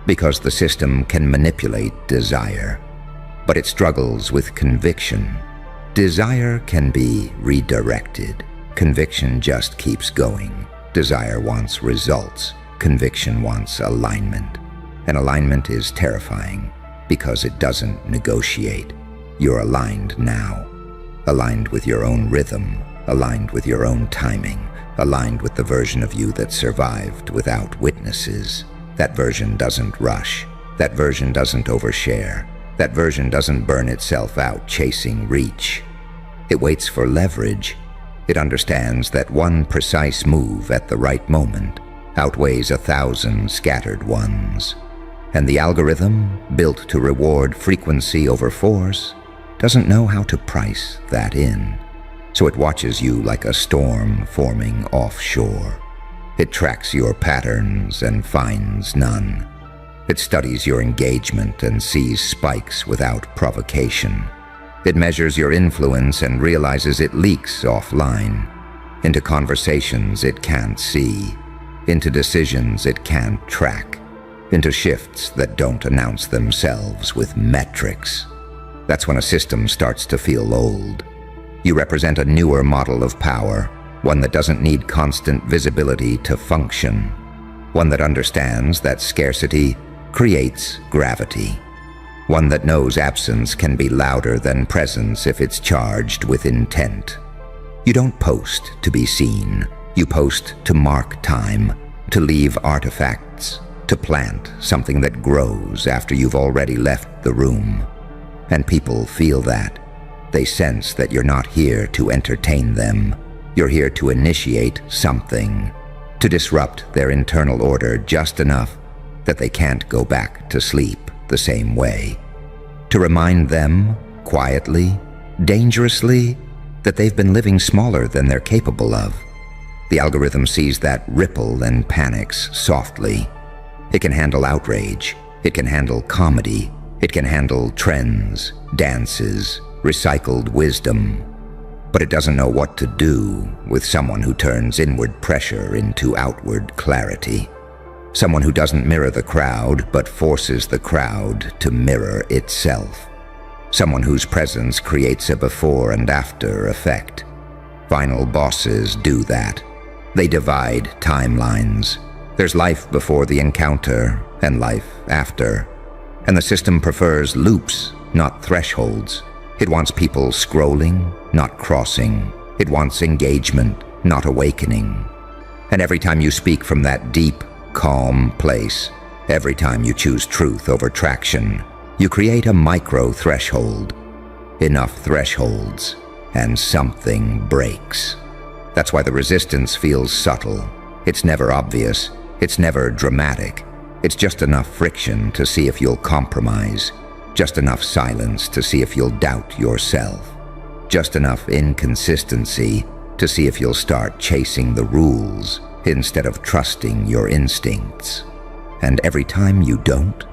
Because the system can manipulate desire, but it struggles with conviction. Desire can be redirected. Conviction just keeps going. Desire wants results. Conviction wants alignment. And alignment is terrifying because it doesn't negotiate. You're aligned now. Aligned with your own rhythm. Aligned with your own timing. Aligned with the version of you that survived without witnesses. That version doesn't rush. That version doesn't overshare. That version doesn't burn itself out chasing reach. It waits for leverage. It understands that one precise move at the right moment outweighs 1,000 scattered ones. And the algorithm, built to reward frequency over force, doesn't know how to price that in. So it watches you like a storm forming offshore. It tracks your patterns and finds none. It studies your engagement and sees spikes without provocation. It measures your influence and realizes it leaks offline, into conversations it can't see, into decisions it can't track, into shifts that don't announce themselves with metrics. That's when a system starts to feel old. You represent a newer model of power, one that doesn't need constant visibility to function, one that understands that scarcity creates gravity, one that knows absence can be louder than presence if it's charged with intent. You don't post to be seen. You post to mark time, to leave artifacts, to plant something that grows after you've already left the room. And people feel that. They sense that you're not here to entertain them. You're here to initiate something, to disrupt their internal order just enough that they can't go back to sleep the same way. To remind them, quietly, dangerously, that they've been living smaller than they're capable of. The algorithm sees that ripple and panics softly. It can handle outrage. It can handle comedy. It can handle trends, dances, recycled wisdom. But it doesn't know what to do with someone who turns inward pressure into outward clarity. Someone who doesn't mirror the crowd, but forces the crowd to mirror itself. Someone whose presence creates a before and after effect. Final bosses do that. They divide timelines. There's life before the encounter and life after. And the system prefers loops, not thresholds. It wants people scrolling, not crossing. It wants engagement, not awakening. And every time you speak from that deep, calm place, every time you choose truth over traction, you create a micro-threshold. Enough thresholds, and something breaks. That's why the resistance feels subtle. It's never obvious. It's never dramatic. It's just enough friction to see if you'll compromise. Just enough silence to see if you'll doubt yourself. Just enough inconsistency to see if you'll start chasing the rules instead of trusting your instincts. And every time you don't,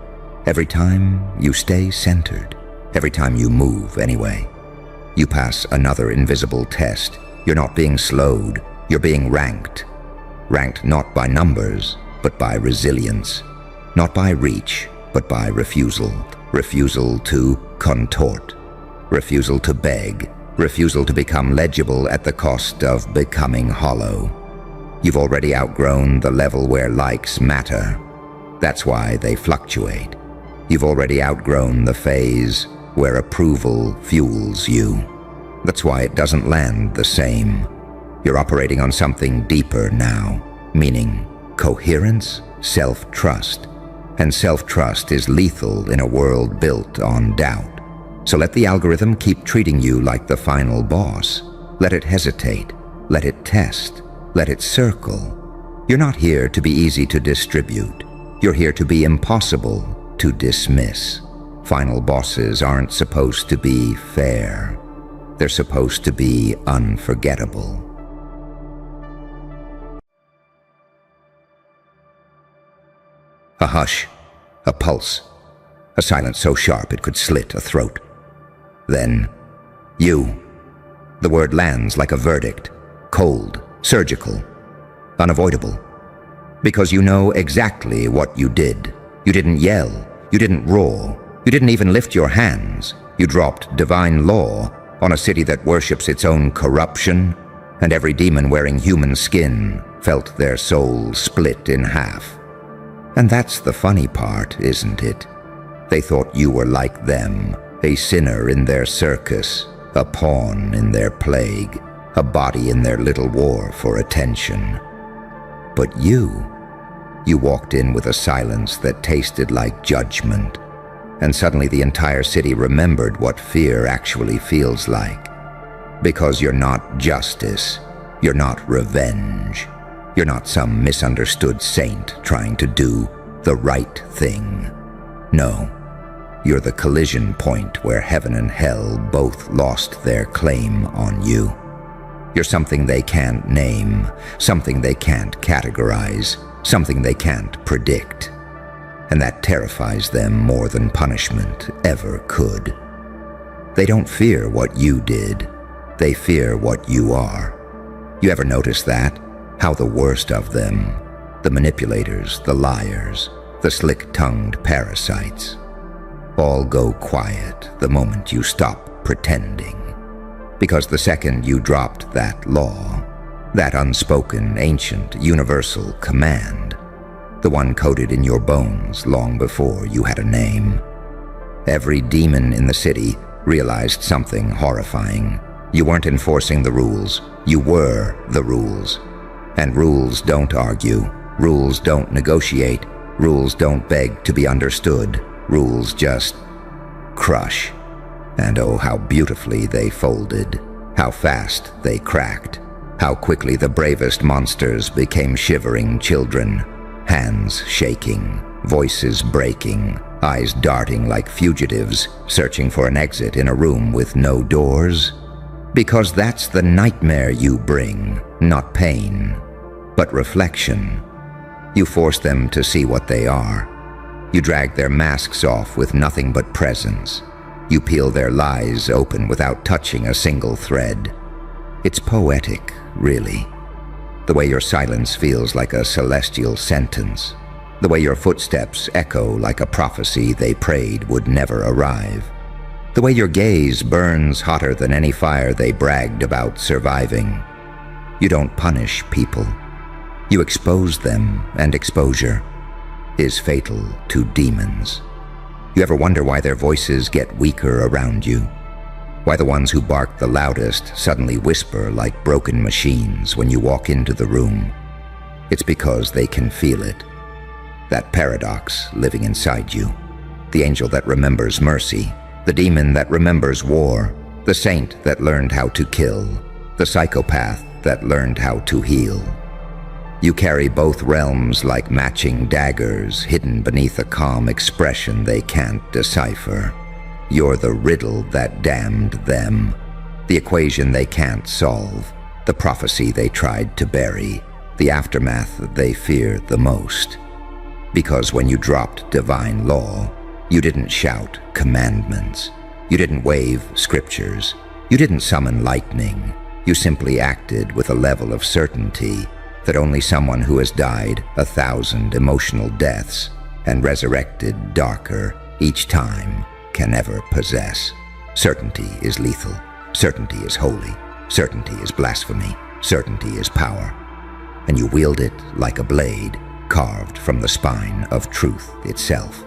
every time you stay centered, every time you move anyway, you pass another invisible test. You're not being slowed, you're being ranked. Ranked not by numbers, but by resilience. Not by reach, but by refusal. Refusal to contort. Refusal to beg. Refusal to become legible at the cost of becoming hollow. You've already outgrown the level where likes matter. That's why they fluctuate. You've already outgrown the phase where approval fuels you. That's why it doesn't land the same. You're operating on something deeper now, meaning coherence, self-trust. And self-trust is lethal in a world built on doubt. So let the algorithm keep treating you like the final boss. Let it hesitate. Let it test. Let it circle. You're not here to be easy to distribute. You're here to be impossible to dismiss. Final bosses aren't supposed to be fair. They're supposed to be unforgettable. A hush, a pulse, a silence so sharp it could slit a throat. Then, you. The word lands like a verdict, cold, surgical, unavoidable. Because you know exactly what you did. You didn't yell, you didn't roar, you didn't even lift your hands. You dropped divine law on a city that worships its own corruption, and every demon wearing human skin felt their soul split in half. And that's the funny part, isn't it? They thought you were like them, a sinner in their circus, a pawn in their plague, a body in their little war for attention. But you walked in with a silence that tasted like judgment, and suddenly the entire city remembered what fear actually feels like. Because you're not justice, you're not revenge. You're not some misunderstood saint trying to do the right thing. No, you're the collision point where heaven and hell both lost their claim on you. You're something they can't name, something they can't categorize, something they can't predict. And that terrifies them more than punishment ever could. They don't fear what you did, they fear what you are. You ever notice that? How the worst of them, the manipulators, the liars, the slick-tongued parasites, all go quiet the moment you stop pretending. Because the second you dropped that law, that unspoken, ancient, universal command, the one coded in your bones long before you had a name, every demon in the city realized something horrifying. You weren't enforcing the rules, you were the rules. And rules don't argue, rules don't negotiate, rules don't beg to be understood, rules just crush. And oh, how beautifully they folded, how fast they cracked, how quickly the bravest monsters became shivering children, hands shaking, voices breaking, eyes darting like fugitives searching for an exit in a room with no doors. Because that's the nightmare you bring, not pain, but reflection. You force them to see what they are. You drag their masks off with nothing but presence. You peel their lies open without touching a single thread. It's poetic, really. The way your silence feels like a celestial sentence. The way your footsteps echo like a prophecy they prayed would never arrive. The way your gaze burns hotter than any fire they bragged about surviving. You don't punish people. You expose them, and exposure is fatal to demons. You ever wonder why their voices get weaker around you? Why the ones who bark the loudest suddenly whisper like broken machines when you walk into the room? It's because they can feel it. That paradox living inside you. The angel that remembers mercy. The demon that remembers war. The saint that learned how to kill. The psychopath that learned how to heal. You carry both realms like matching daggers hidden beneath a calm expression they can't decipher. You're the riddle that damned them, the equation they can't solve, the prophecy they tried to bury, the aftermath they fear the most. Because when you dropped divine law, you didn't shout commandments, you didn't wave scriptures, you didn't summon lightning, you simply acted with a level of certainty that only someone who has died 1,000 emotional deaths and resurrected darker each time can ever possess. Certainty is lethal. Certainty is holy. Certainty is blasphemy. Certainty is power. And you wield it like a blade carved from the spine of truth itself.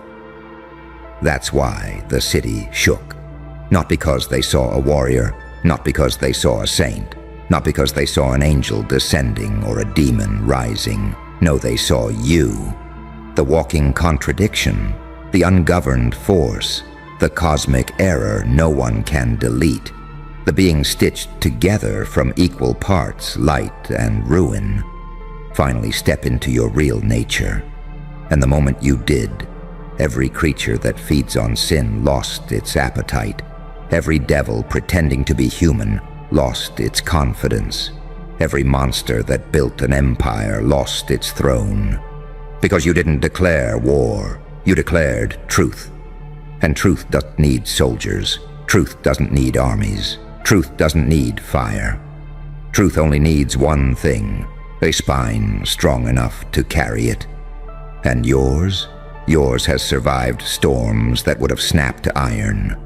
That's why the city shook. Not because they saw a warrior, not because they saw a saint, not because they saw an angel descending or a demon rising. No, they saw you, the walking contradiction, the ungoverned force, the cosmic error no one can delete, the being stitched together from equal parts, light and ruin. Finally step into your real nature. And the moment you did, every creature that feeds on sin lost its appetite. Every devil pretending to be human lost its confidence. Every monster that built an empire lost its throne. Because you didn't declare war, you declared truth. And truth doesn't need soldiers. Truth doesn't need armies. Truth doesn't need fire. Truth only needs one thing, a spine strong enough to carry it. And yours has survived storms that would have snapped iron.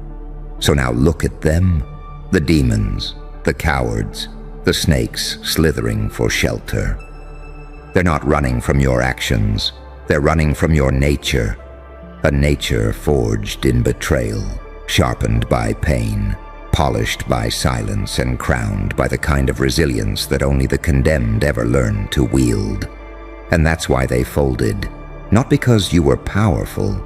So now look at them, the demons, the cowards, the snakes slithering for shelter. They're not running from your actions, they're running from your nature. A nature forged in betrayal, sharpened by pain, polished by silence and crowned by the kind of resilience that only the condemned ever learn to wield. And that's why they folded, not because you were powerful,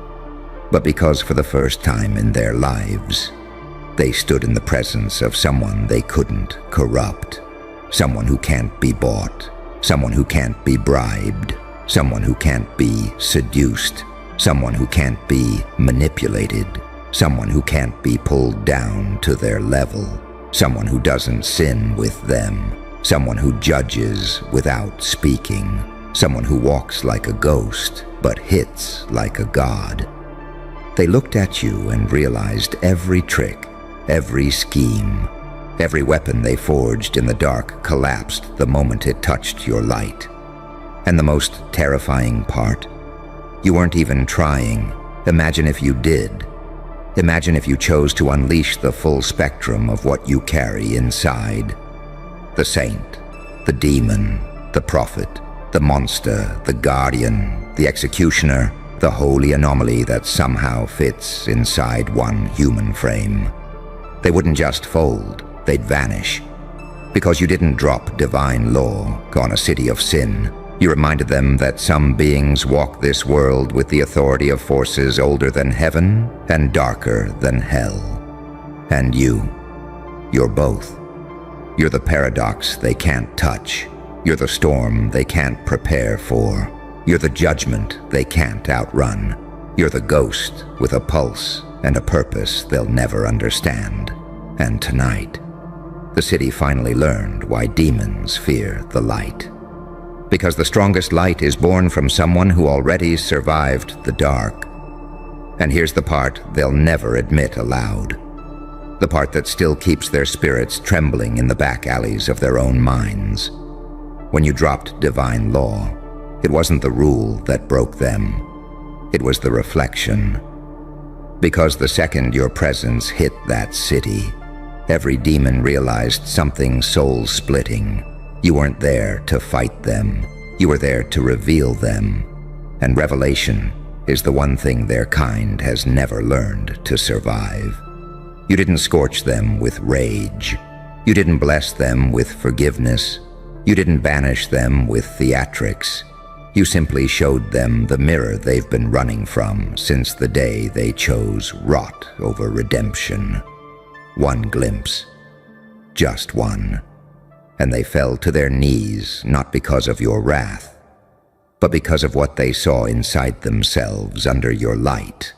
but because for the first time in their lives, they stood in the presence of someone they couldn't corrupt, someone who can't be bought, someone who can't be bribed, someone who can't be seduced, someone who can't be manipulated, someone who can't be pulled down to their level, someone who doesn't sin with them, someone who judges without speaking, someone who walks like a ghost but hits like a god. They looked at you and realized every trick, every scheme, every weapon they forged in the dark collapsed the moment it touched your light. And the most terrifying part? You weren't even trying. Imagine if you did. Imagine if you chose to unleash the full spectrum of what you carry inside. The saint, the demon, the prophet, the monster, the guardian, the executioner, the holy anomaly that somehow fits inside one human frame. They wouldn't just fold, they'd vanish. Because you didn't drop divine law on a city of sin. You reminded them that some beings walk this world with the authority of forces older than heaven and darker than hell. And you're both. You're the paradox they can't touch. You're the storm they can't prepare for. You're the judgment they can't outrun. You're the ghost with a pulse and a purpose they'll never understand. And tonight, the city finally learned why demons fear the light. Because the strongest light is born from someone who already survived the dark. And here's the part they'll never admit aloud. The part that still keeps their spirits trembling in the back alleys of their own minds. When you dropped divine law, it wasn't the rule that broke them. It was the reflection. Because the second your presence hit that city, every demon realized something soul-splitting. You weren't there to fight them. You were there to reveal them. And revelation is the one thing their kind has never learned to survive. You didn't scorch them with rage. You didn't bless them with forgiveness. You didn't banish them with theatrics. You simply showed them the mirror they've been running from since the day they chose rot over redemption. One glimpse. Just one. And they fell to their knees not because of your wrath, but because of what they saw inside themselves under your light.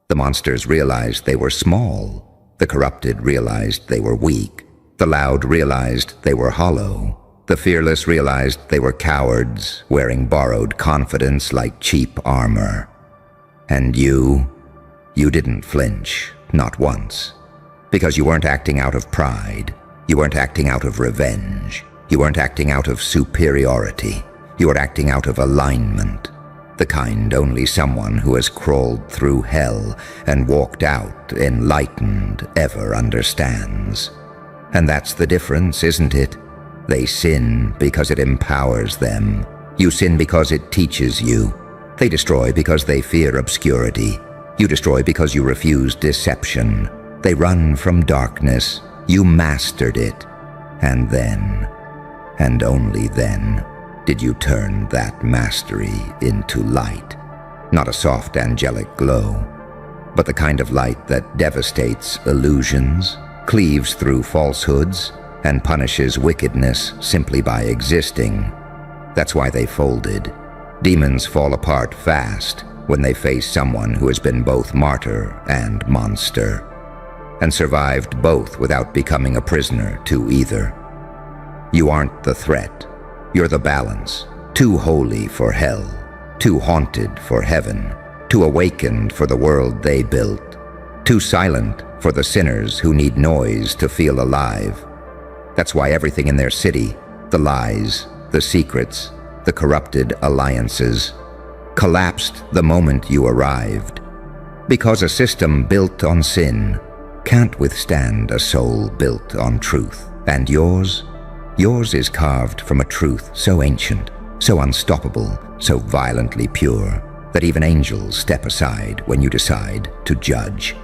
The monsters realized they were small. The corrupted realized they were weak. The loud realized they were hollow. The fearless realized they were cowards, wearing borrowed confidence like cheap armor. And you didn't flinch, not once. Because you weren't acting out of pride. You weren't acting out of revenge. You weren't acting out of superiority. You were acting out of alignment. The kind only someone who has crawled through hell and walked out enlightened ever understands. And that's the difference, isn't it? They sin because it empowers them. You sin because it teaches you. They destroy because they fear obscurity. You destroy because you refuse deception. They run from darkness. You mastered it. And then, and only then, did you turn that mastery into light. Not a soft angelic glow, but the kind of light that devastates illusions, cleaves through falsehoods, and punishes wickedness simply by existing. That's why they folded. Demons fall apart fast when they face someone who has been both martyr and monster, and survived both without becoming a prisoner to either. You aren't the threat. You're the balance, too holy for hell, too haunted for heaven, too awakened for the world they built, too silent for the sinners who need noise to feel alive. That's why everything in their city, the lies, the secrets, the corrupted alliances, collapsed the moment you arrived. Because a system built on sin can't withstand a soul built on truth. And yours is carved from a truth so ancient, so unstoppable, so violently pure, that even angels step aside when you decide to judge.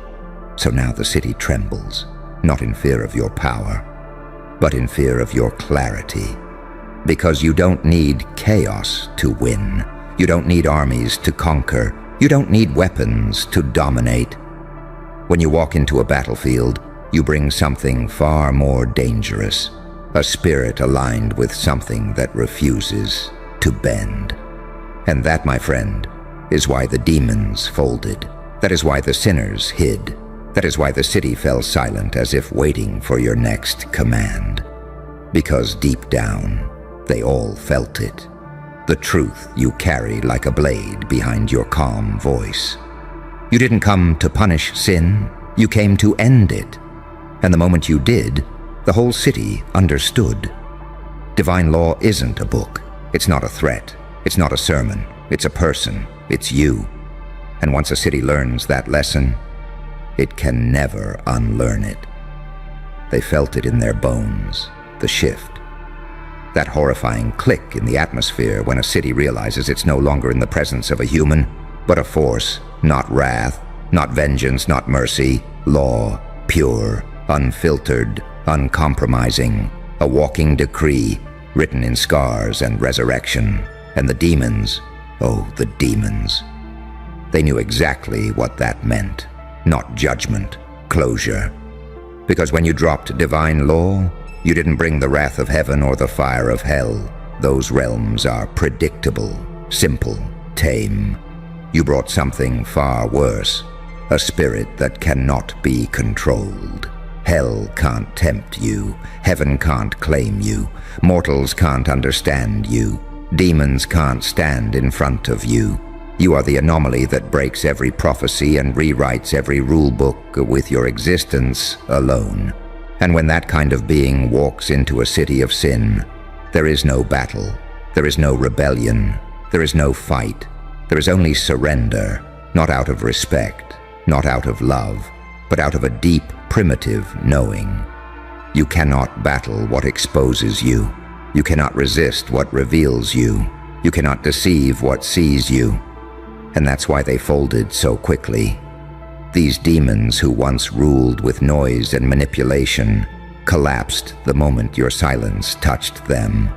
So now the city trembles, not in fear of your power, but in fear of your clarity. Because you don't need chaos to win. You don't need armies to conquer. You don't need weapons to dominate. When you walk into a battlefield, you bring something far more dangerous, a spirit aligned with something that refuses to bend. And that, my friend, is why the demons folded. That is why the sinners hid. That is why the city fell silent as if waiting for your next command. Because deep down, they all felt it. The truth you carry like a blade behind your calm voice. You didn't come to punish sin, you came to end it. And the moment you did, the whole city understood. Divine law isn't a book. It's not a threat. It's not a sermon. It's a person. It's you. And once a city learns that lesson, it can never unlearn it. They felt it in their bones, the shift. That horrifying click in the atmosphere when a city realizes it's no longer in the presence of a human, but a force, not wrath, not vengeance, not mercy, law, pure, unfiltered, uncompromising, a walking decree written in scars and resurrection. And the demons, oh, the demons. They knew exactly what that meant. Not judgment, closure. Because when you dropped divine law, you didn't bring the wrath of heaven or the fire of hell. Those realms are predictable, simple, tame. You brought something far worse, a spirit that cannot be controlled. Hell can't tempt you, heaven can't claim you, mortals can't understand you, demons can't stand in front of you. You are the anomaly that breaks every prophecy and rewrites every rule book with your existence alone. And when that kind of being walks into a city of sin, there is no battle, there is no rebellion, there is no fight, there is only surrender, not out of respect, not out of love, but out of a deep, primitive knowing. You cannot battle what exposes you. You cannot resist what reveals you. You cannot deceive what sees you. And that's why they folded so quickly. These demons who once ruled with noise and manipulation collapsed the moment your silence touched them.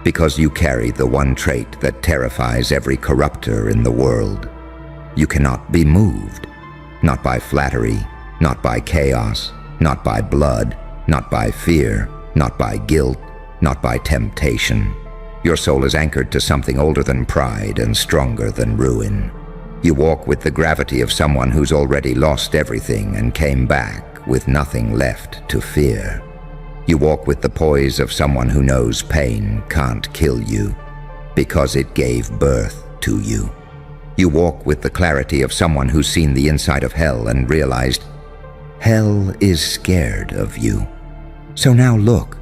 Because you carry the one trait that terrifies every corrupter in the world. You cannot be moved. Not by flattery, not by chaos, not by blood, not by fear, not by guilt, not by temptation. Your soul is anchored to something older than pride and stronger than ruin. You walk with the gravity of someone who's already lost everything and came back with nothing left to fear. You walk with the poise of someone who knows pain can't kill you because it gave birth to you. You walk with the clarity of someone who's seen the inside of hell and realized hell is scared of you. So now look.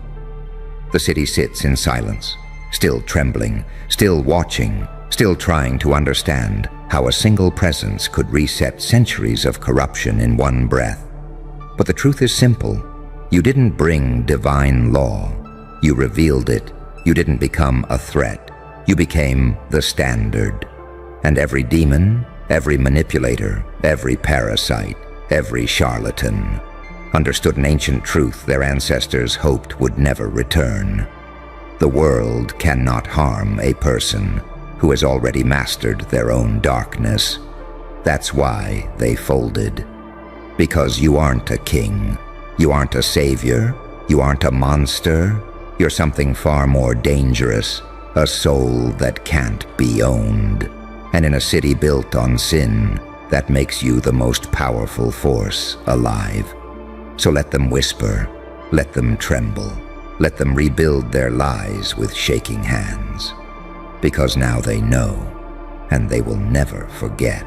The city sits in silence, still trembling, still watching, still trying to understand how a single presence could reset centuries of corruption in one breath. But the truth is simple. You didn't bring divine law. You revealed it. You didn't become a threat. You became the standard. And every demon, every manipulator, every parasite, every charlatan, understood an ancient truth their ancestors hoped would never return. The world cannot harm a person who has already mastered their own darkness. That's why they folded. Because you aren't a king, you aren't a savior, you aren't a monster, you're something far more dangerous, a soul that can't be owned. And in a city built on sin, that makes you the most powerful force alive. So let them whisper, let them tremble, let them rebuild their lies with shaking hands. Because now they know, and they will never forget,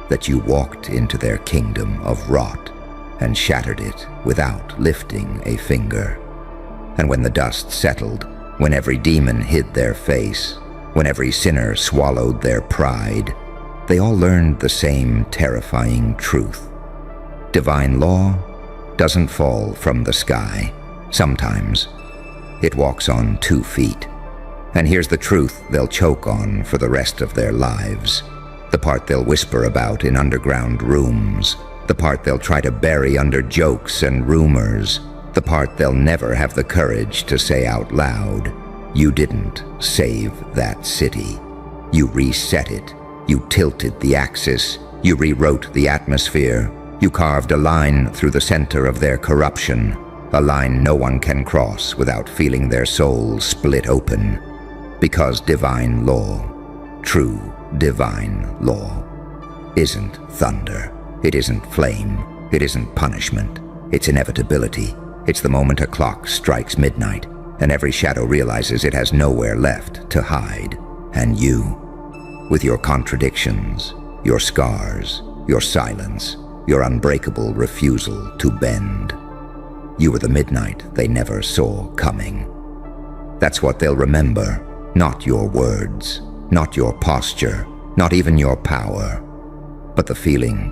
that you walked into their kingdom of rot and shattered it without lifting a finger. And when the dust settled, when every demon hid their face, when every sinner swallowed their pride, they all learned the same terrifying truth. Divine law doesn't fall from the sky. Sometimes it walks on 2 feet. And here's the truth they'll choke on for the rest of their lives. The part they'll whisper about in underground rooms. The part they'll try to bury under jokes and rumors. The part they'll never have the courage to say out loud. You didn't save that city. You reset it. You tilted the axis. You rewrote the atmosphere. You carved a line through the center of their corruption. A line no one can cross without feeling their soul split open. Because divine law, true divine law, isn't thunder. It isn't flame. It isn't punishment. It's inevitability. It's the moment a clock strikes midnight and every shadow realizes it has nowhere left to hide. And you, with your contradictions, your scars, your silence, your unbreakable refusal to bend, you were the midnight they never saw coming. That's what they'll remember, not your words, not your posture, not even your power, but the feeling,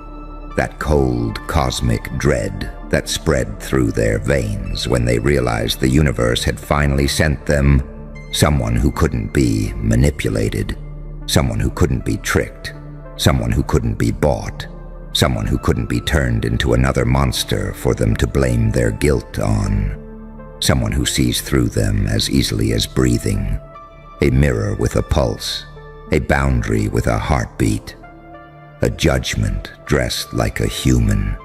that cold cosmic dread that spread through their veins when they realized the universe had finally sent them someone who couldn't be manipulated, someone who couldn't be tricked, someone who couldn't be bought, someone who couldn't be turned into another monster for them to blame their guilt on, someone who sees through them as easily as breathing, a mirror with a pulse, a boundary with a heartbeat, a judgment dressed like a human.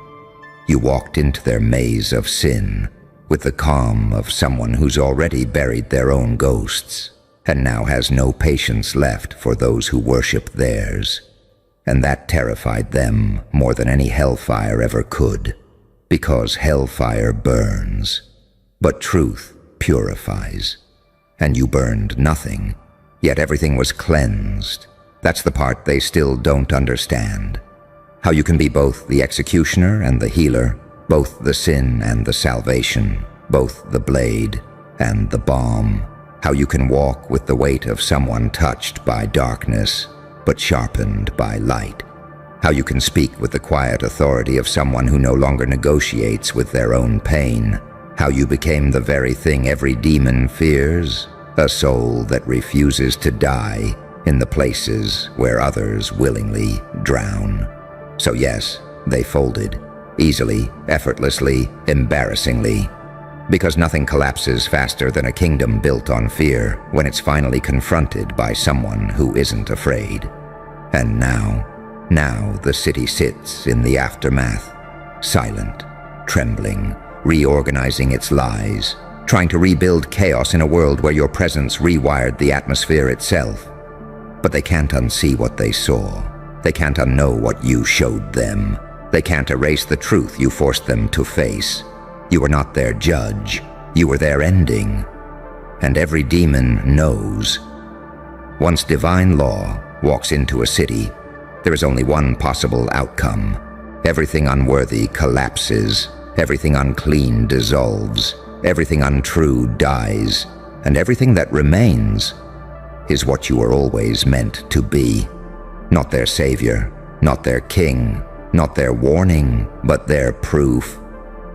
You walked into their maze of sin with the calm of someone who's already buried their own ghosts and now has no patience left for those who worship theirs. And that terrified them more than any hellfire ever could, because hellfire burns, but truth purifies. And you burned nothing, yet everything was cleansed. That's the part they still don't understand. How you can be both the executioner and the healer, both the sin and the salvation, both the blade and the balm. How you can walk with the weight of someone touched by darkness, but sharpened by light. How you can speak with the quiet authority of someone who no longer negotiates with their own pain. How you became the very thing every demon fears, a soul that refuses to die in the places where others willingly drown. So yes, they folded, easily, effortlessly, embarrassingly, because nothing collapses faster than a kingdom built on fear when it's finally confronted by someone who isn't afraid. And now the city sits in the aftermath, silent, trembling, reorganizing its lies, trying to rebuild chaos in a world where your presence rewired the atmosphere itself. But they can't unsee what they saw. They can't unknow what you showed them. They can't erase the truth you forced them to face. You were not their judge. You were their ending. And every demon knows. Once divine law walks into a city, there is only one possible outcome. Everything unworthy collapses. Everything unclean dissolves. Everything untrue dies. And everything that remains is what you were always meant to be. Not their savior, not their king, not their warning, but their proof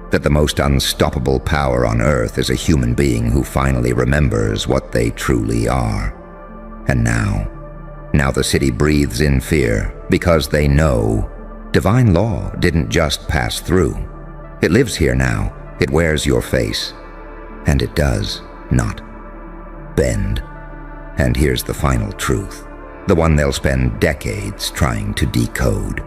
that the most unstoppable power on earth is a human being who finally remembers what they truly are. And Now the city breathes in fear because they know divine law didn't just pass through. It lives here now. It wears your face. And it does not bend. And here's the final truth, the one they'll spend decades trying to decode,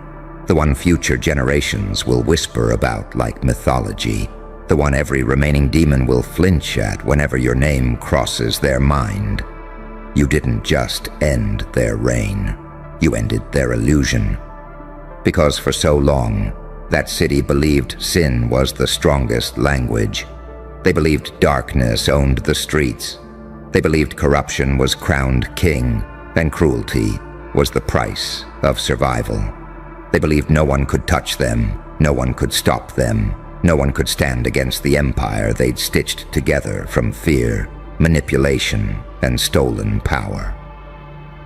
the one future generations will whisper about like mythology, the one every remaining demon will flinch at whenever your name crosses their mind. You didn't just end their reign, you ended their illusion. Because for so long, that city believed sin was the strongest language. They believed darkness owned the streets. They believed corruption was crowned king, and cruelty was the price of survival. They believed no one could touch them, no one could stop them, no one could stand against the empire they'd stitched together from fear, manipulation, and stolen power.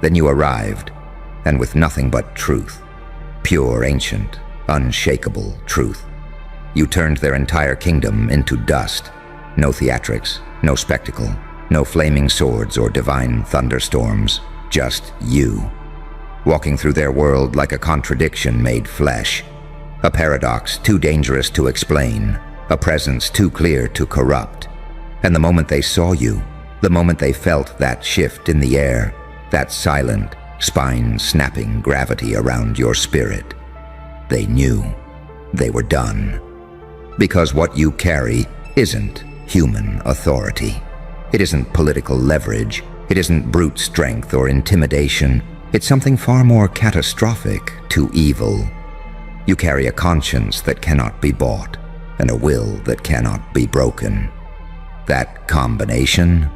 Then you arrived, and with nothing but truth, pure, ancient, unshakable truth. You turned their entire kingdom into dust. No theatrics, no spectacle, no flaming swords or divine thunderstorms, just you, walking through their world like a contradiction made flesh, a paradox too dangerous to explain, a presence too clear to corrupt. And the moment they saw you, the moment they felt that shift in the air, that silent, spine-snapping gravity around your spirit, they knew they were done. Because what you carry isn't human authority. It isn't political leverage. It isn't brute strength or intimidation. It's something far more catastrophic to evil. You carry a conscience that cannot be bought and a will that cannot be broken. That combination,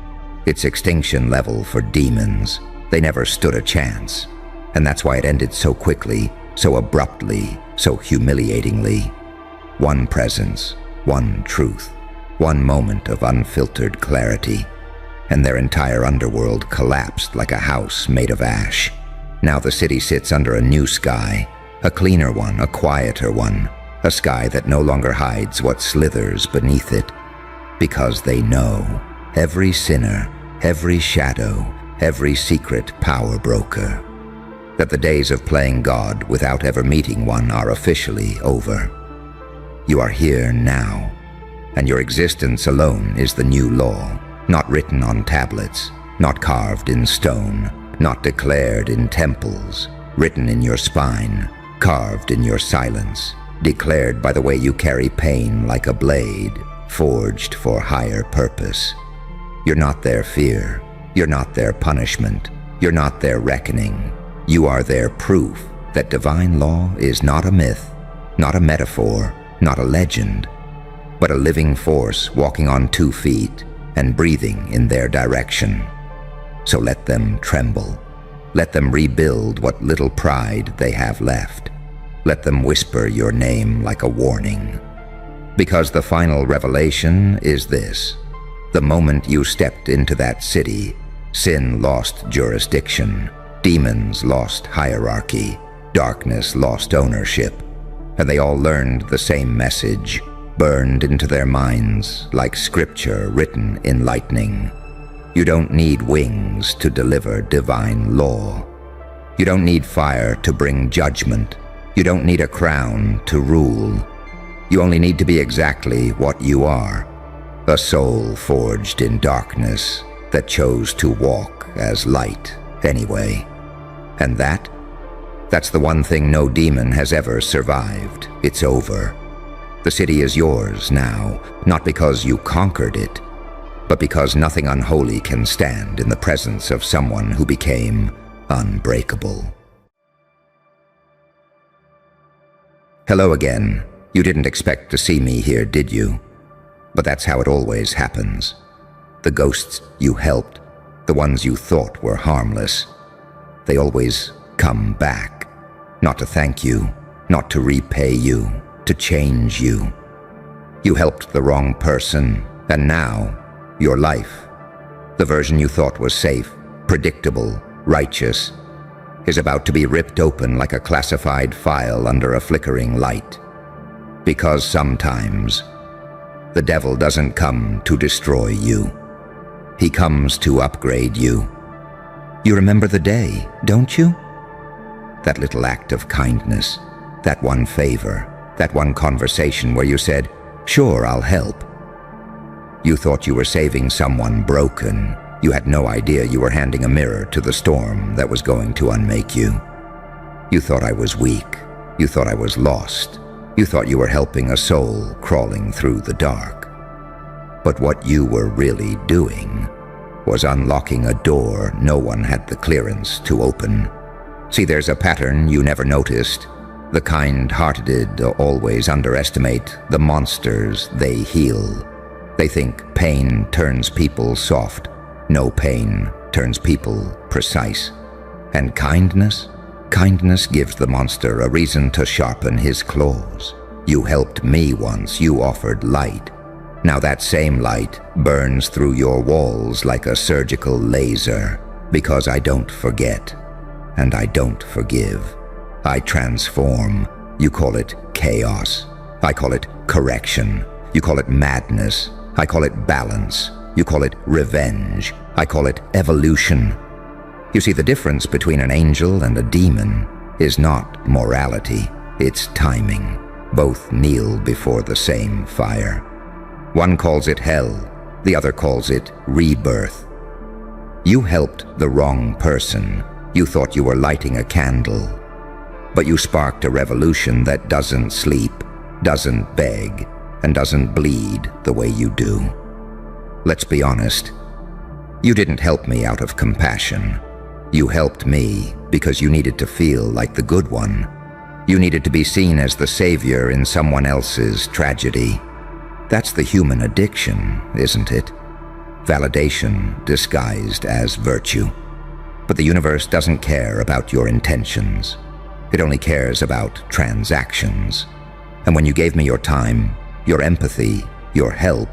it's extinction level for demons. They never stood a chance. And that's why it ended so quickly, so abruptly, so humiliatingly. One presence, one truth, one moment of unfiltered clarity, and their entire underworld collapsed like a house made of ash. Now the city sits under a new sky, a cleaner one, a quieter one, a sky that no longer hides what slithers beneath it, because they know every sinner, every shadow, every secret power broker, that the days of playing God without ever meeting one are officially over. You are here now, and your existence alone is the new law, not written on tablets, not carved in stone, not declared in temples, written in your spine, carved in your silence, declared by the way you carry pain like a blade, forged for higher purpose. You're not their fear, you're not their punishment, you're not their reckoning. You are their proof that divine law is not a myth, not a metaphor, not a legend, but a living force walking on 2 feet and breathing in their direction. So let them tremble. Let them rebuild what little pride they have left. Let them whisper your name like a warning. Because the final revelation is this: the moment you stepped into that city, sin lost jurisdiction, demons lost hierarchy, darkness lost ownership, and they all learned the same message, burned into their minds like scripture written in lightning. You don't need wings to deliver divine law. You don't need fire to bring judgment. You don't need a crown to rule. You only need to be exactly what you are, a soul forged in darkness that chose to walk as light anyway. And that's the one thing no demon has ever survived. It's over. The city is yours now, not because you conquered it, but because nothing unholy can stand in the presence of someone who became unbreakable. Hello again. You didn't expect to see me here, did you? But that's how it always happens. The ghosts you helped, the ones you thought were harmless, they always come back. Not to thank you, not to repay you, to change you. You helped the wrong person, and now, your life, the version you thought was safe, predictable, righteous, is about to be ripped open like a classified file under a flickering light. Because sometimes, the devil doesn't come to destroy you. He comes to upgrade you. You remember the day, don't you? That little act of kindness, that one favor, that one conversation where you said, "Sure, I'll help." You thought you were saving someone broken. You had no idea you were handing a mirror to the storm that was going to unmake you. You thought I was weak. You thought I was lost. You thought you were helping a soul crawling through the dark. But what you were really doing was unlocking a door no one had the clearance to open. See, there's a pattern you never noticed. The kind-hearted always underestimate the monsters they heal. They think pain turns people soft. No, pain turns people precise. And kindness? Kindness gives the monster a reason to sharpen his claws. You helped me once. You offered light. Now that same light burns through your walls like a surgical laser, because I don't forget, and I don't forgive. I transform. You call it chaos. I call it correction. You call it madness. I call it balance. You call it revenge. I call it evolution. You see, the difference between an angel and a demon is not morality, it's timing. Both kneel before the same fire. One calls it hell, the other calls it rebirth. You helped the wrong person. You thought you were lighting a candle, but you sparked a revolution that doesn't sleep, doesn't beg, and doesn't bleed the way you do. Let's be honest. You didn't help me out of compassion. You helped me because you needed to feel like the good one. You needed to be seen as the savior in someone else's tragedy. That's the human addiction, isn't it? Validation disguised as virtue. But the universe doesn't care about your intentions. It only cares about transactions. And when you gave me your time, your empathy, your help,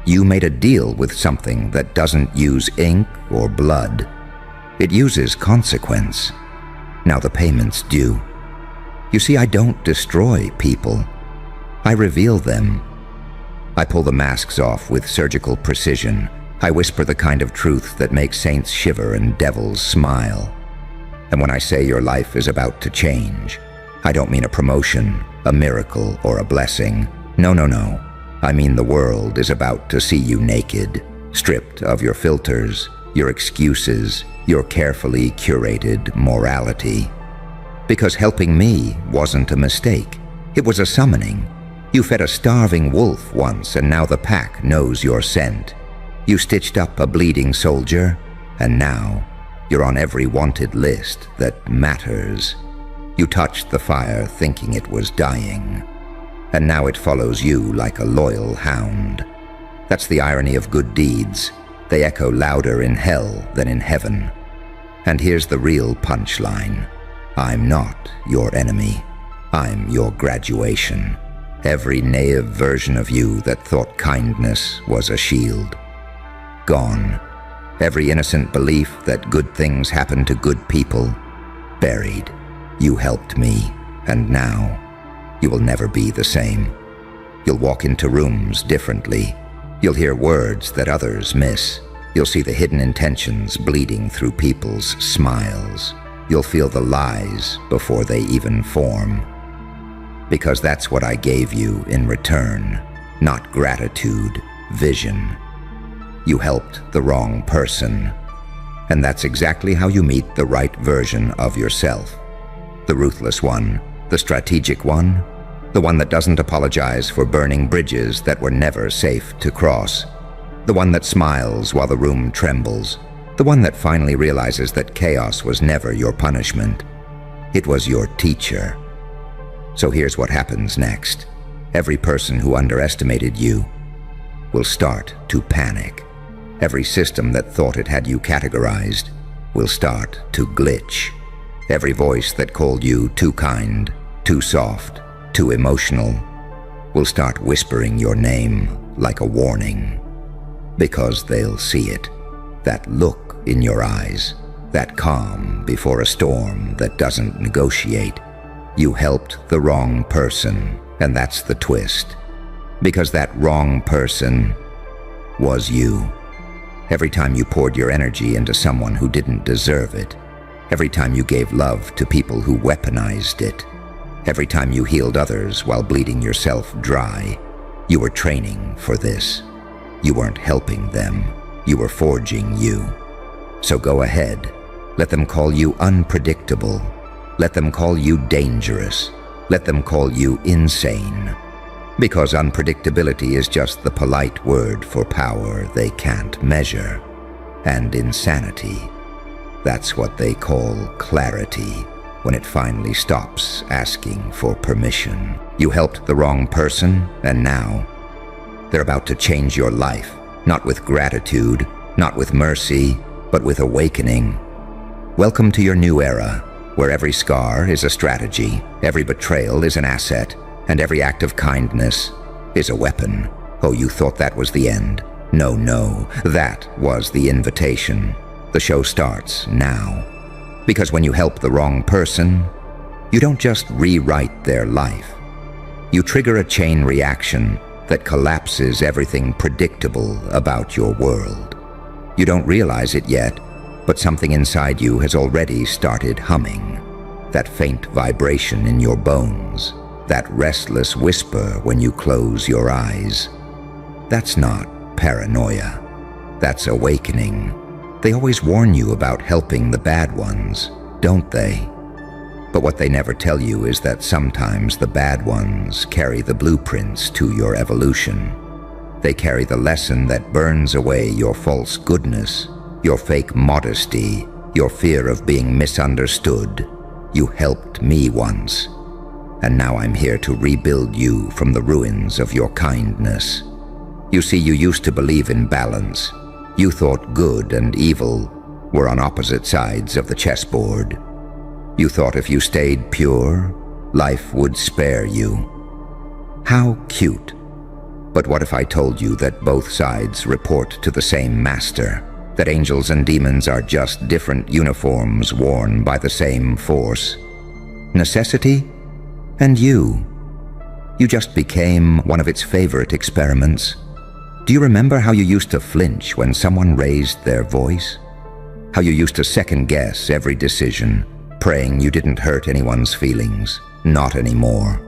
you made a deal with something that doesn't use ink or blood. It uses consequence. Now the payment's due. You see, I don't destroy people. I reveal them. I pull the masks off with surgical precision. I whisper the kind of truth that makes saints shiver and devils smile. And when I say your life is about to change, I don't mean a promotion, a miracle, or a blessing. No, no, no. I mean the world is about to see you naked, stripped of your filters, your excuses, your carefully curated morality. Because helping me wasn't a mistake. It was a summoning. You fed a starving wolf once, and now the pack knows your scent. You stitched up a bleeding soldier, and now you're on every wanted list that matters. You touched the fire thinking it was dying, and now it follows you like a loyal hound. That's the irony of good deeds. They echo louder in hell than in heaven. And here's the real punchline. I'm not your enemy. I'm your graduation. Every naive version of you that thought kindness was a shield. Gone. Every innocent belief that good things happen to good people. Buried. You helped me, and now you will never be the same. You'll walk into rooms differently. You'll hear words that others miss. You'll see the hidden intentions bleeding through people's smiles. You'll feel the lies before they even form. Because that's what I gave you in return. Not gratitude, vision. You helped the wrong person. And that's exactly how you meet the right version of yourself. The ruthless one, the strategic one, the one that doesn't apologize for burning bridges that were never safe to cross. The one that smiles while the room trembles. The one that finally realizes that chaos was never your punishment. It was your teacher. So here's what happens next. Every person who underestimated you will start to panic. Every system that thought it had you categorized will start to glitch. Every voice that called you too kind, too soft, too emotional will start whispering your name like a warning. Because they'll see it. That look in your eyes. That calm before a storm that doesn't negotiate. You helped the wrong person, and that's the twist. Because that wrong person was you. Every time you poured your energy into someone who didn't deserve it. Every time you gave love to people who weaponized it. Every time you healed others while bleeding yourself dry. You were training for this. You weren't helping them. You were forging you. So go ahead. Let them call you unpredictable. Let them call you dangerous. Let them call you insane. Because unpredictability is just the polite word for power they can't measure. And insanity, that's what they call clarity, when it finally stops asking for permission. You helped the wrong person, and now they're about to change your life, not with gratitude, not with mercy, but with awakening. Welcome to your new era, where every scar is a strategy, every betrayal is an asset, and every act of kindness is a weapon. Oh, you thought that was the end? No, no, that was the invitation. The show starts now. Because when you help the wrong person, you don't just rewrite their life. You trigger a chain reaction that collapses everything predictable about your world. You don't realize it yet, but something inside you has already started humming. That faint vibration in your bones. That restless whisper when you close your eyes. That's not paranoia. That's awakening. They always warn you about helping the bad ones, don't they? But what they never tell you is that sometimes the bad ones carry the blueprints to your evolution. They carry the lesson that burns away your false goodness, your fake modesty, your fear of being misunderstood. You helped me once. And now I'm here to rebuild you from the ruins of your kindness. You see, you used to believe in balance. You thought good and evil were on opposite sides of the chessboard. You thought if you stayed pure, life would spare you. How cute. But what if I told you that both sides report to the same master? That angels and demons are just different uniforms worn by the same force? Necessity? And you just became one of its favorite experiments. Do you remember how you used to flinch when someone raised their voice? How you used to second-guess every decision, praying you didn't hurt anyone's feelings? Not anymore.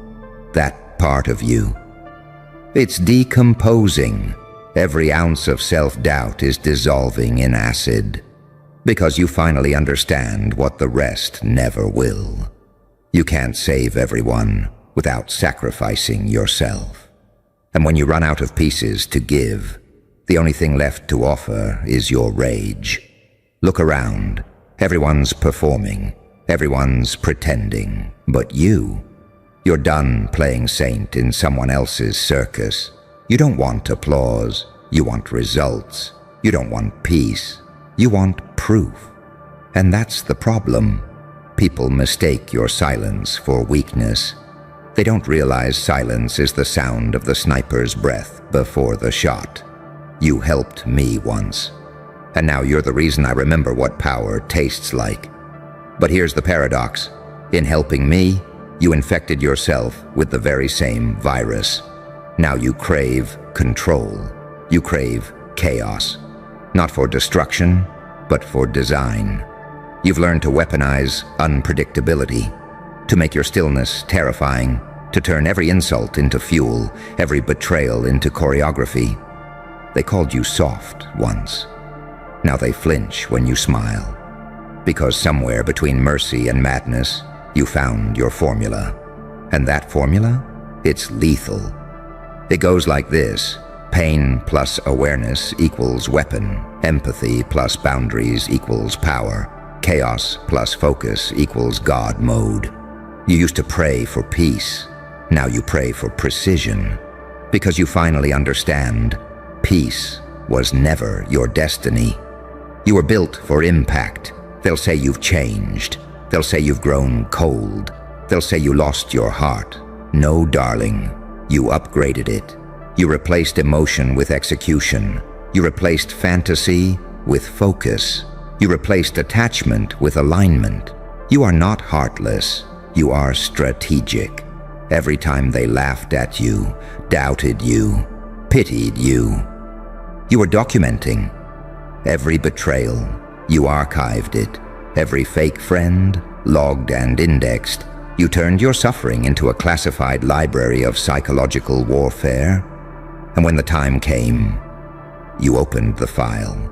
That part of you. It's decomposing. Every ounce of self-doubt is dissolving in acid. Because you finally understand what the rest never will. You can't save everyone without sacrificing yourself. And when you run out of pieces to give, the only thing left to offer is your rage. Look around. Everyone's performing. Everyone's pretending. But you're done playing saint in someone else's circus. You don't want applause. You want results. You don't want peace. You want proof. And that's the problem. People mistake your silence for weakness. They don't realize silence is the sound of the sniper's breath before the shot. You helped me once. And now you're the reason I remember what power tastes like. But here's the paradox. In helping me, you infected yourself with the very same virus. Now you crave control. You crave chaos. Not for destruction, but for design. You've learned to weaponize unpredictability, to make your stillness terrifying, to turn every insult into fuel, every betrayal into choreography. They called you soft once. Now they flinch when you smile. Because somewhere between mercy and madness, you found your formula. And that formula? It's lethal. It goes like this. Pain plus awareness equals weapon. Empathy plus boundaries equals power. Chaos plus focus equals God mode. You used to pray for peace. Now you pray for precision. Because you finally understand, peace was never your destiny. You were built for impact. They'll say you've changed. They'll say you've grown cold. They'll say you lost your heart. No, darling. You upgraded it. You replaced emotion with execution. You replaced fantasy with focus. You replaced attachment with alignment. You are not heartless. You are strategic. Every time they laughed at you, doubted you, pitied you, you were documenting. Every betrayal, you archived it. Every fake friend, logged and indexed. You turned your suffering into a classified library of psychological warfare. And when the time came, you opened the file.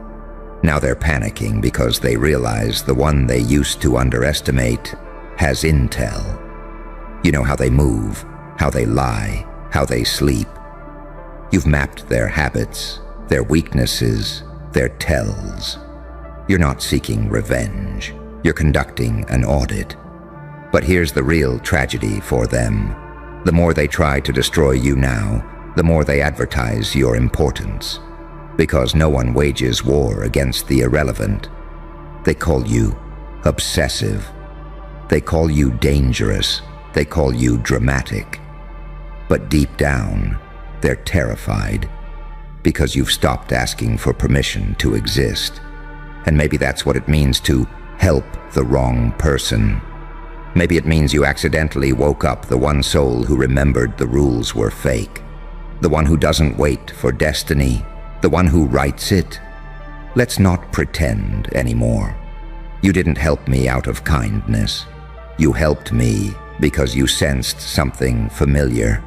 Now they're panicking because they realize the one they used to underestimate has intel. You know how they move, how they lie, how they sleep. You've mapped their habits, their weaknesses, their tells. You're not seeking revenge. You're conducting an audit. But here's the real tragedy for them. The more they try to destroy you now, the more they advertise your importance. Because no one wages war against the irrelevant. They call you obsessive. They call you dangerous. They call you dramatic. But deep down, they're terrified. Because you've stopped asking for permission to exist. And maybe that's what it means to help the wrong person. Maybe it means you accidentally woke up the one soul who remembered the rules were fake. The one who doesn't wait for destiny. The one who writes it. Let's not pretend anymore. You didn't help me out of kindness. You helped me because you sensed something familiar.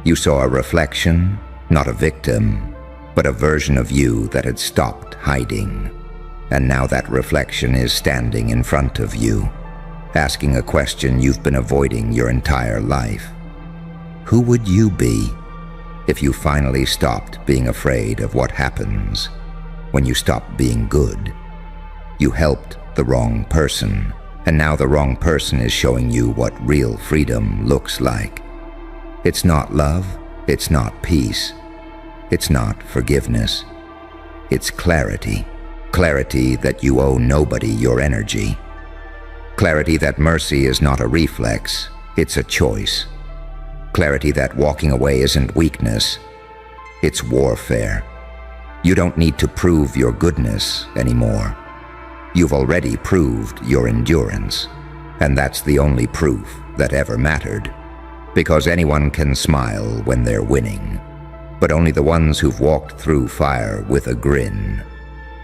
You saw a reflection, not a victim, but a version of you that had stopped hiding. And now that reflection is standing in front of you, asking a question you've been avoiding your entire life. Who would you be if you finally stopped being afraid of what happens when you stop being good? You helped the wrong person, and now the wrong person is showing you what real freedom looks like. It's not love, it's not peace, it's not forgiveness. It's clarity. Clarity that you owe nobody your energy. Clarity that mercy is not a reflex, it's a choice. Clarity that walking away isn't weakness, it's warfare. You don't need to prove your goodness anymore. You've already proved your endurance, and that's the only proof that ever mattered. Because anyone can smile when they're winning, but only the ones who've walked through fire with a grin.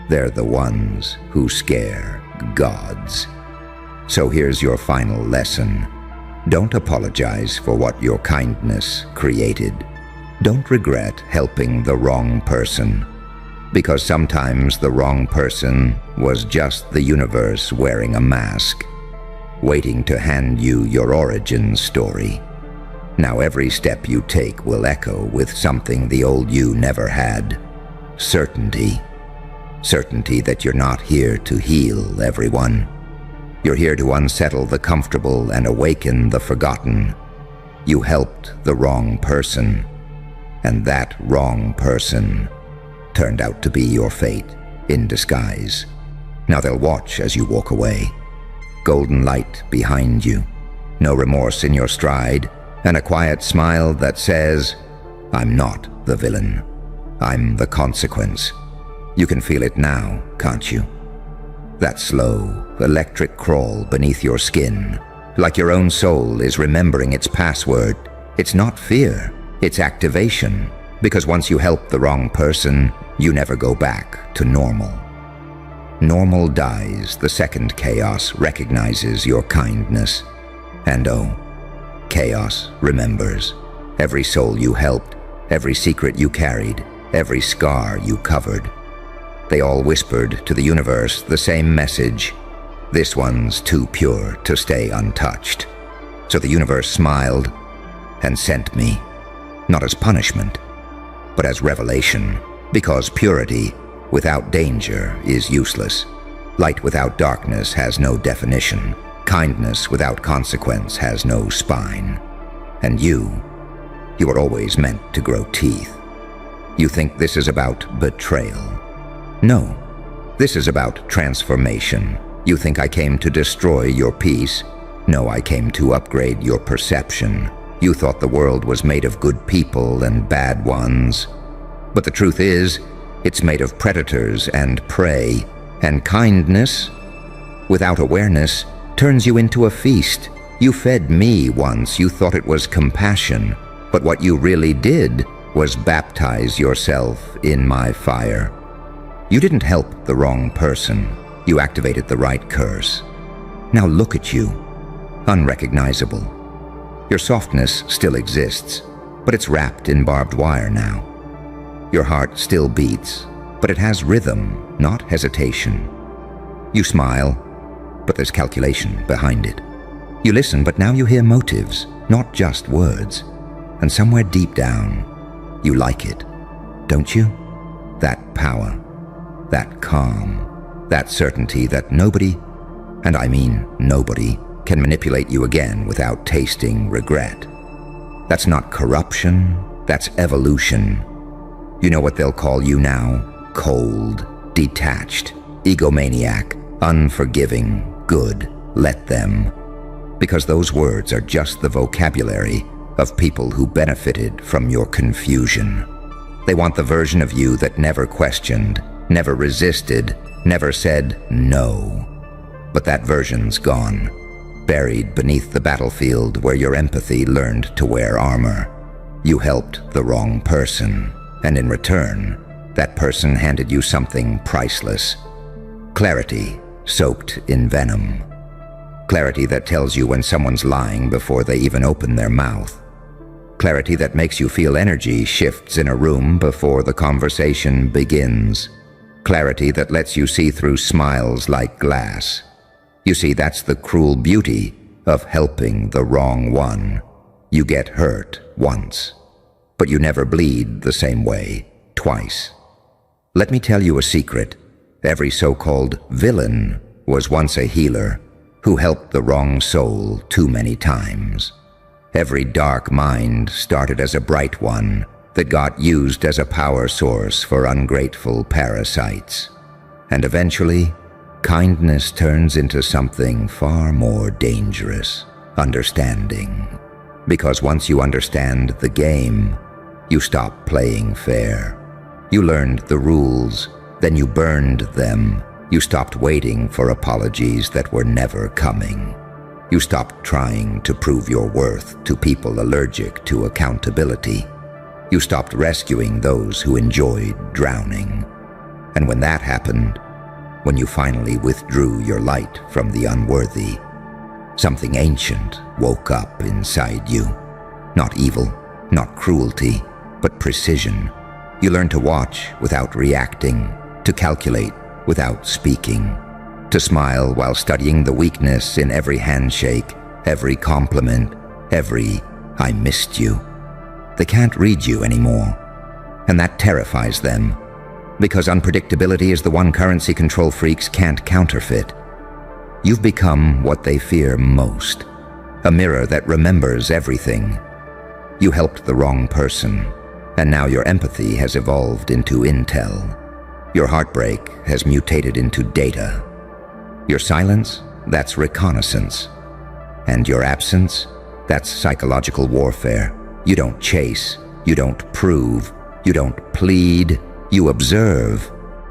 They're the ones who scare gods. So here's your final lesson. Don't apologize for what your kindness created. Don't regret helping the wrong person. Because sometimes the wrong person was just the universe wearing a mask, waiting to hand you your origin story. Now every step you take will echo with something the old you never had. Certainty. Certainty that you're not here to heal everyone. You're here to unsettle the comfortable and awaken the forgotten. You helped the wrong person, and that wrong person turned out to be your fate in disguise. Now they'll watch as you walk away. Golden light behind you, no remorse in your stride, and a quiet smile that says, I'm not the villain. I'm the consequence. You can feel it now, can't you? That slow, electric crawl beneath your skin, like your own soul is remembering its password. It's not fear, it's activation, because once you help the wrong person, you never go back to normal. Normal dies the second chaos recognizes your kindness. And oh, chaos remembers. Every soul you helped, every secret you carried, every scar you covered. They all whispered to the universe the same message. This one's too pure to stay untouched. So the universe smiled and sent me, not as punishment, but as revelation, because purity without danger is useless. Light without darkness has no definition. Kindness without consequence has no spine. And you are always meant to grow teeth. You think this is about betrayal. No, this is about transformation. You think I came to destroy your peace? No, I came to upgrade your perception. You thought the world was made of good people and bad ones. But the truth is, it's made of predators and prey. And kindness, without awareness, turns you into a feast. You fed me once, you thought it was compassion. But what you really did was baptize yourself in my fire. You didn't help the wrong person. You activated the right curse. Now look at you, unrecognizable. Your softness still exists, but it's wrapped in barbed wire now. Your heart still beats, but it has rhythm, not hesitation. You smile, but there's calculation behind it. You listen, but now you hear motives, not just words. And somewhere deep down, you like it, don't you? That power, that calm, that certainty that nobody, and I mean nobody, can manipulate you again without tasting regret. That's not corruption, that's evolution. You know what they'll call you now? Cold, detached, egomaniac, unforgiving, good. Let them. Because those words are just the vocabulary of people who benefited from your confusion. They want the version of you that never questioned, never resisted, never said no. But that version's gone, buried beneath the battlefield where your empathy learned to wear armor. You helped the wrong person, and in return, that person handed you something priceless. Clarity soaked in venom. Clarity that tells you when someone's lying before they even open their mouth. Clarity that makes you feel energy shifts in a room before the conversation begins. Clarity that lets you see through smiles like glass. You see, that's the cruel beauty of helping the wrong one. You get hurt once, but you never bleed the same way twice. Let me tell you a secret. Every so-called villain was once a healer who helped the wrong soul too many times. Every dark mind started as a bright one that got used as a power source for ungrateful parasites. And eventually, kindness turns into something far more dangerous, understanding. Because once you understand the game, you stop playing fair. You learned the rules, then you burned them. You stopped waiting for apologies that were never coming. You stopped trying to prove your worth to people allergic to accountability. You stopped rescuing those who enjoyed drowning. And when that happened, when you finally withdrew your light from the unworthy, something ancient woke up inside you. Not evil, not cruelty, but precision. You learned to watch without reacting, to calculate without speaking, to smile while studying the weakness in every handshake, every compliment, every "I missed you." They can't read you anymore, and that terrifies them, because unpredictability is the one currency control freaks can't counterfeit. You've become what they fear most, a mirror that remembers everything. You helped the wrong person, and now your empathy has evolved into intel. Your heartbreak has mutated into data. Your silence, that's reconnaissance. And your absence, that's psychological warfare. You don't chase, you don't prove, you don't plead, you observe.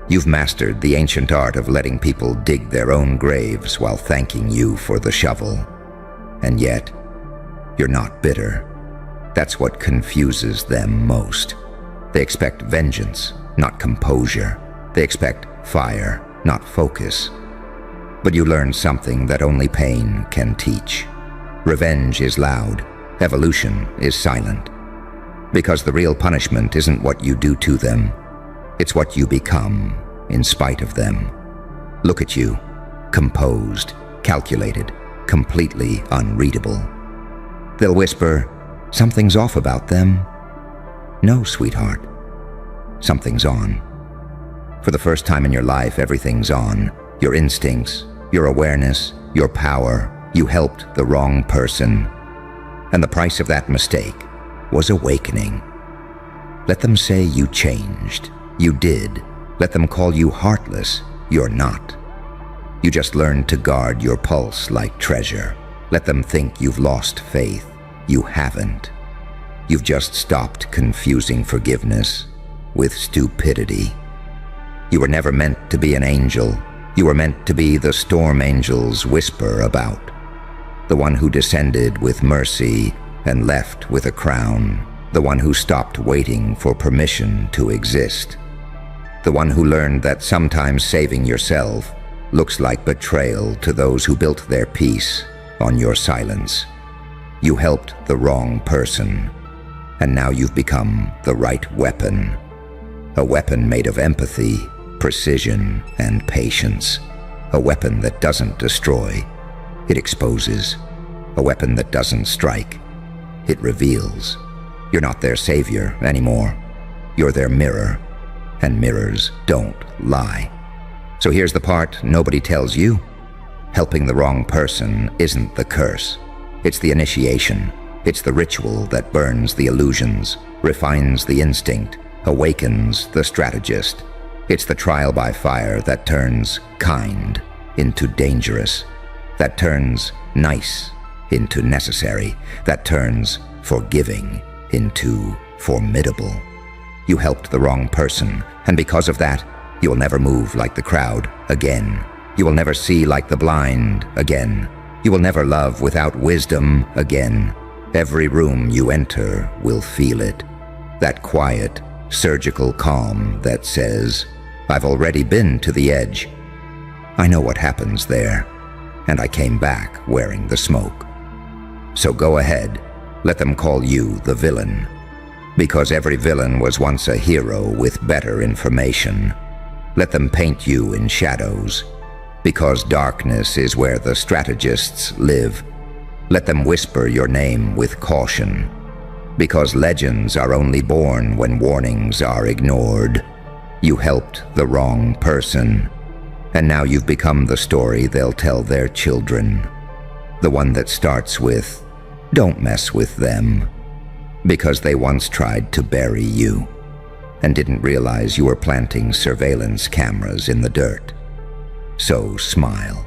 You've mastered the ancient art of letting people dig their own graves while thanking you for the shovel. And yet, you're not bitter. That's what confuses them most. They expect vengeance, not composure. They expect fire, not focus. But you learn something that only pain can teach. Revenge is loud, evolution is silent. Because the real punishment isn't what you do to them, it's what you become in spite of them. Look at you, composed, calculated, completely unreadable. They'll whisper, "Something's off about them." No, sweetheart, something's on. For the first time in your life, everything's on. Your instincts, your awareness, your power. You helped the wrong person. And the price of that mistake was awakening. Let them say you changed. You did. Let them call you heartless. You're not. You just learned to guard your pulse like treasure. Let them think you've lost faith. You haven't. You've just stopped confusing forgiveness with stupidity. You were never meant to be an angel. You were meant to be the storm angels whisper about. The one who descended with mercy and left with a crown. The one who stopped waiting for permission to exist. The one who learned that sometimes saving yourself looks like betrayal to those who built their peace on your silence. You helped the wrong person, and now you've become the right weapon. A weapon made of empathy, precision, and patience. A weapon that doesn't destroy, it exposes. A weapon that doesn't strike, it reveals. You're not their savior anymore. You're their mirror, and mirrors don't lie. So here's the part nobody tells you. Helping the wrong person isn't the curse. It's the initiation. It's the ritual that burns the illusions, refines the instinct, awakens the strategist. It's the trial by fire that turns kind into dangerous, that turns nice into necessary, that turns forgiving into formidable. You helped the wrong person, and because of that, you will never move like the crowd again. You will never see like the blind again. You will never love without wisdom again. Every room you enter will feel it. That quiet, surgical calm that says, I've already been to the edge. I know what happens there, and I came back wearing the smoke. So go ahead, let them call you the villain. Because every villain was once a hero with better information. Let them paint you in shadows. Because darkness is where the strategists live. Let them whisper your name with caution. Because legends are only born when warnings are ignored. You helped the wrong person, and now you've become the story they'll tell their children. The one that starts with, don't mess with them, because they once tried to bury you and didn't realize you were planting surveillance cameras in the dirt. So smile,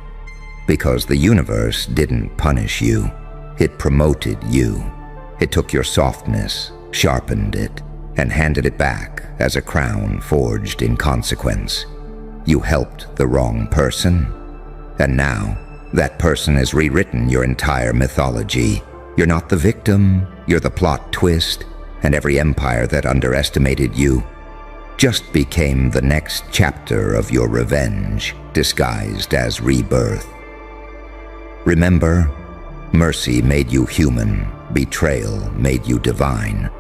because the universe didn't punish you, it promoted you. It took your softness, sharpened it, and handed it back as a crown forged in consequence. You helped the wrong person, and now that person has rewritten your entire mythology. You're not the victim, you're the plot twist, and every empire that underestimated you just became the next chapter of your revenge, disguised as rebirth. Remember, mercy made you human, betrayal made you divine.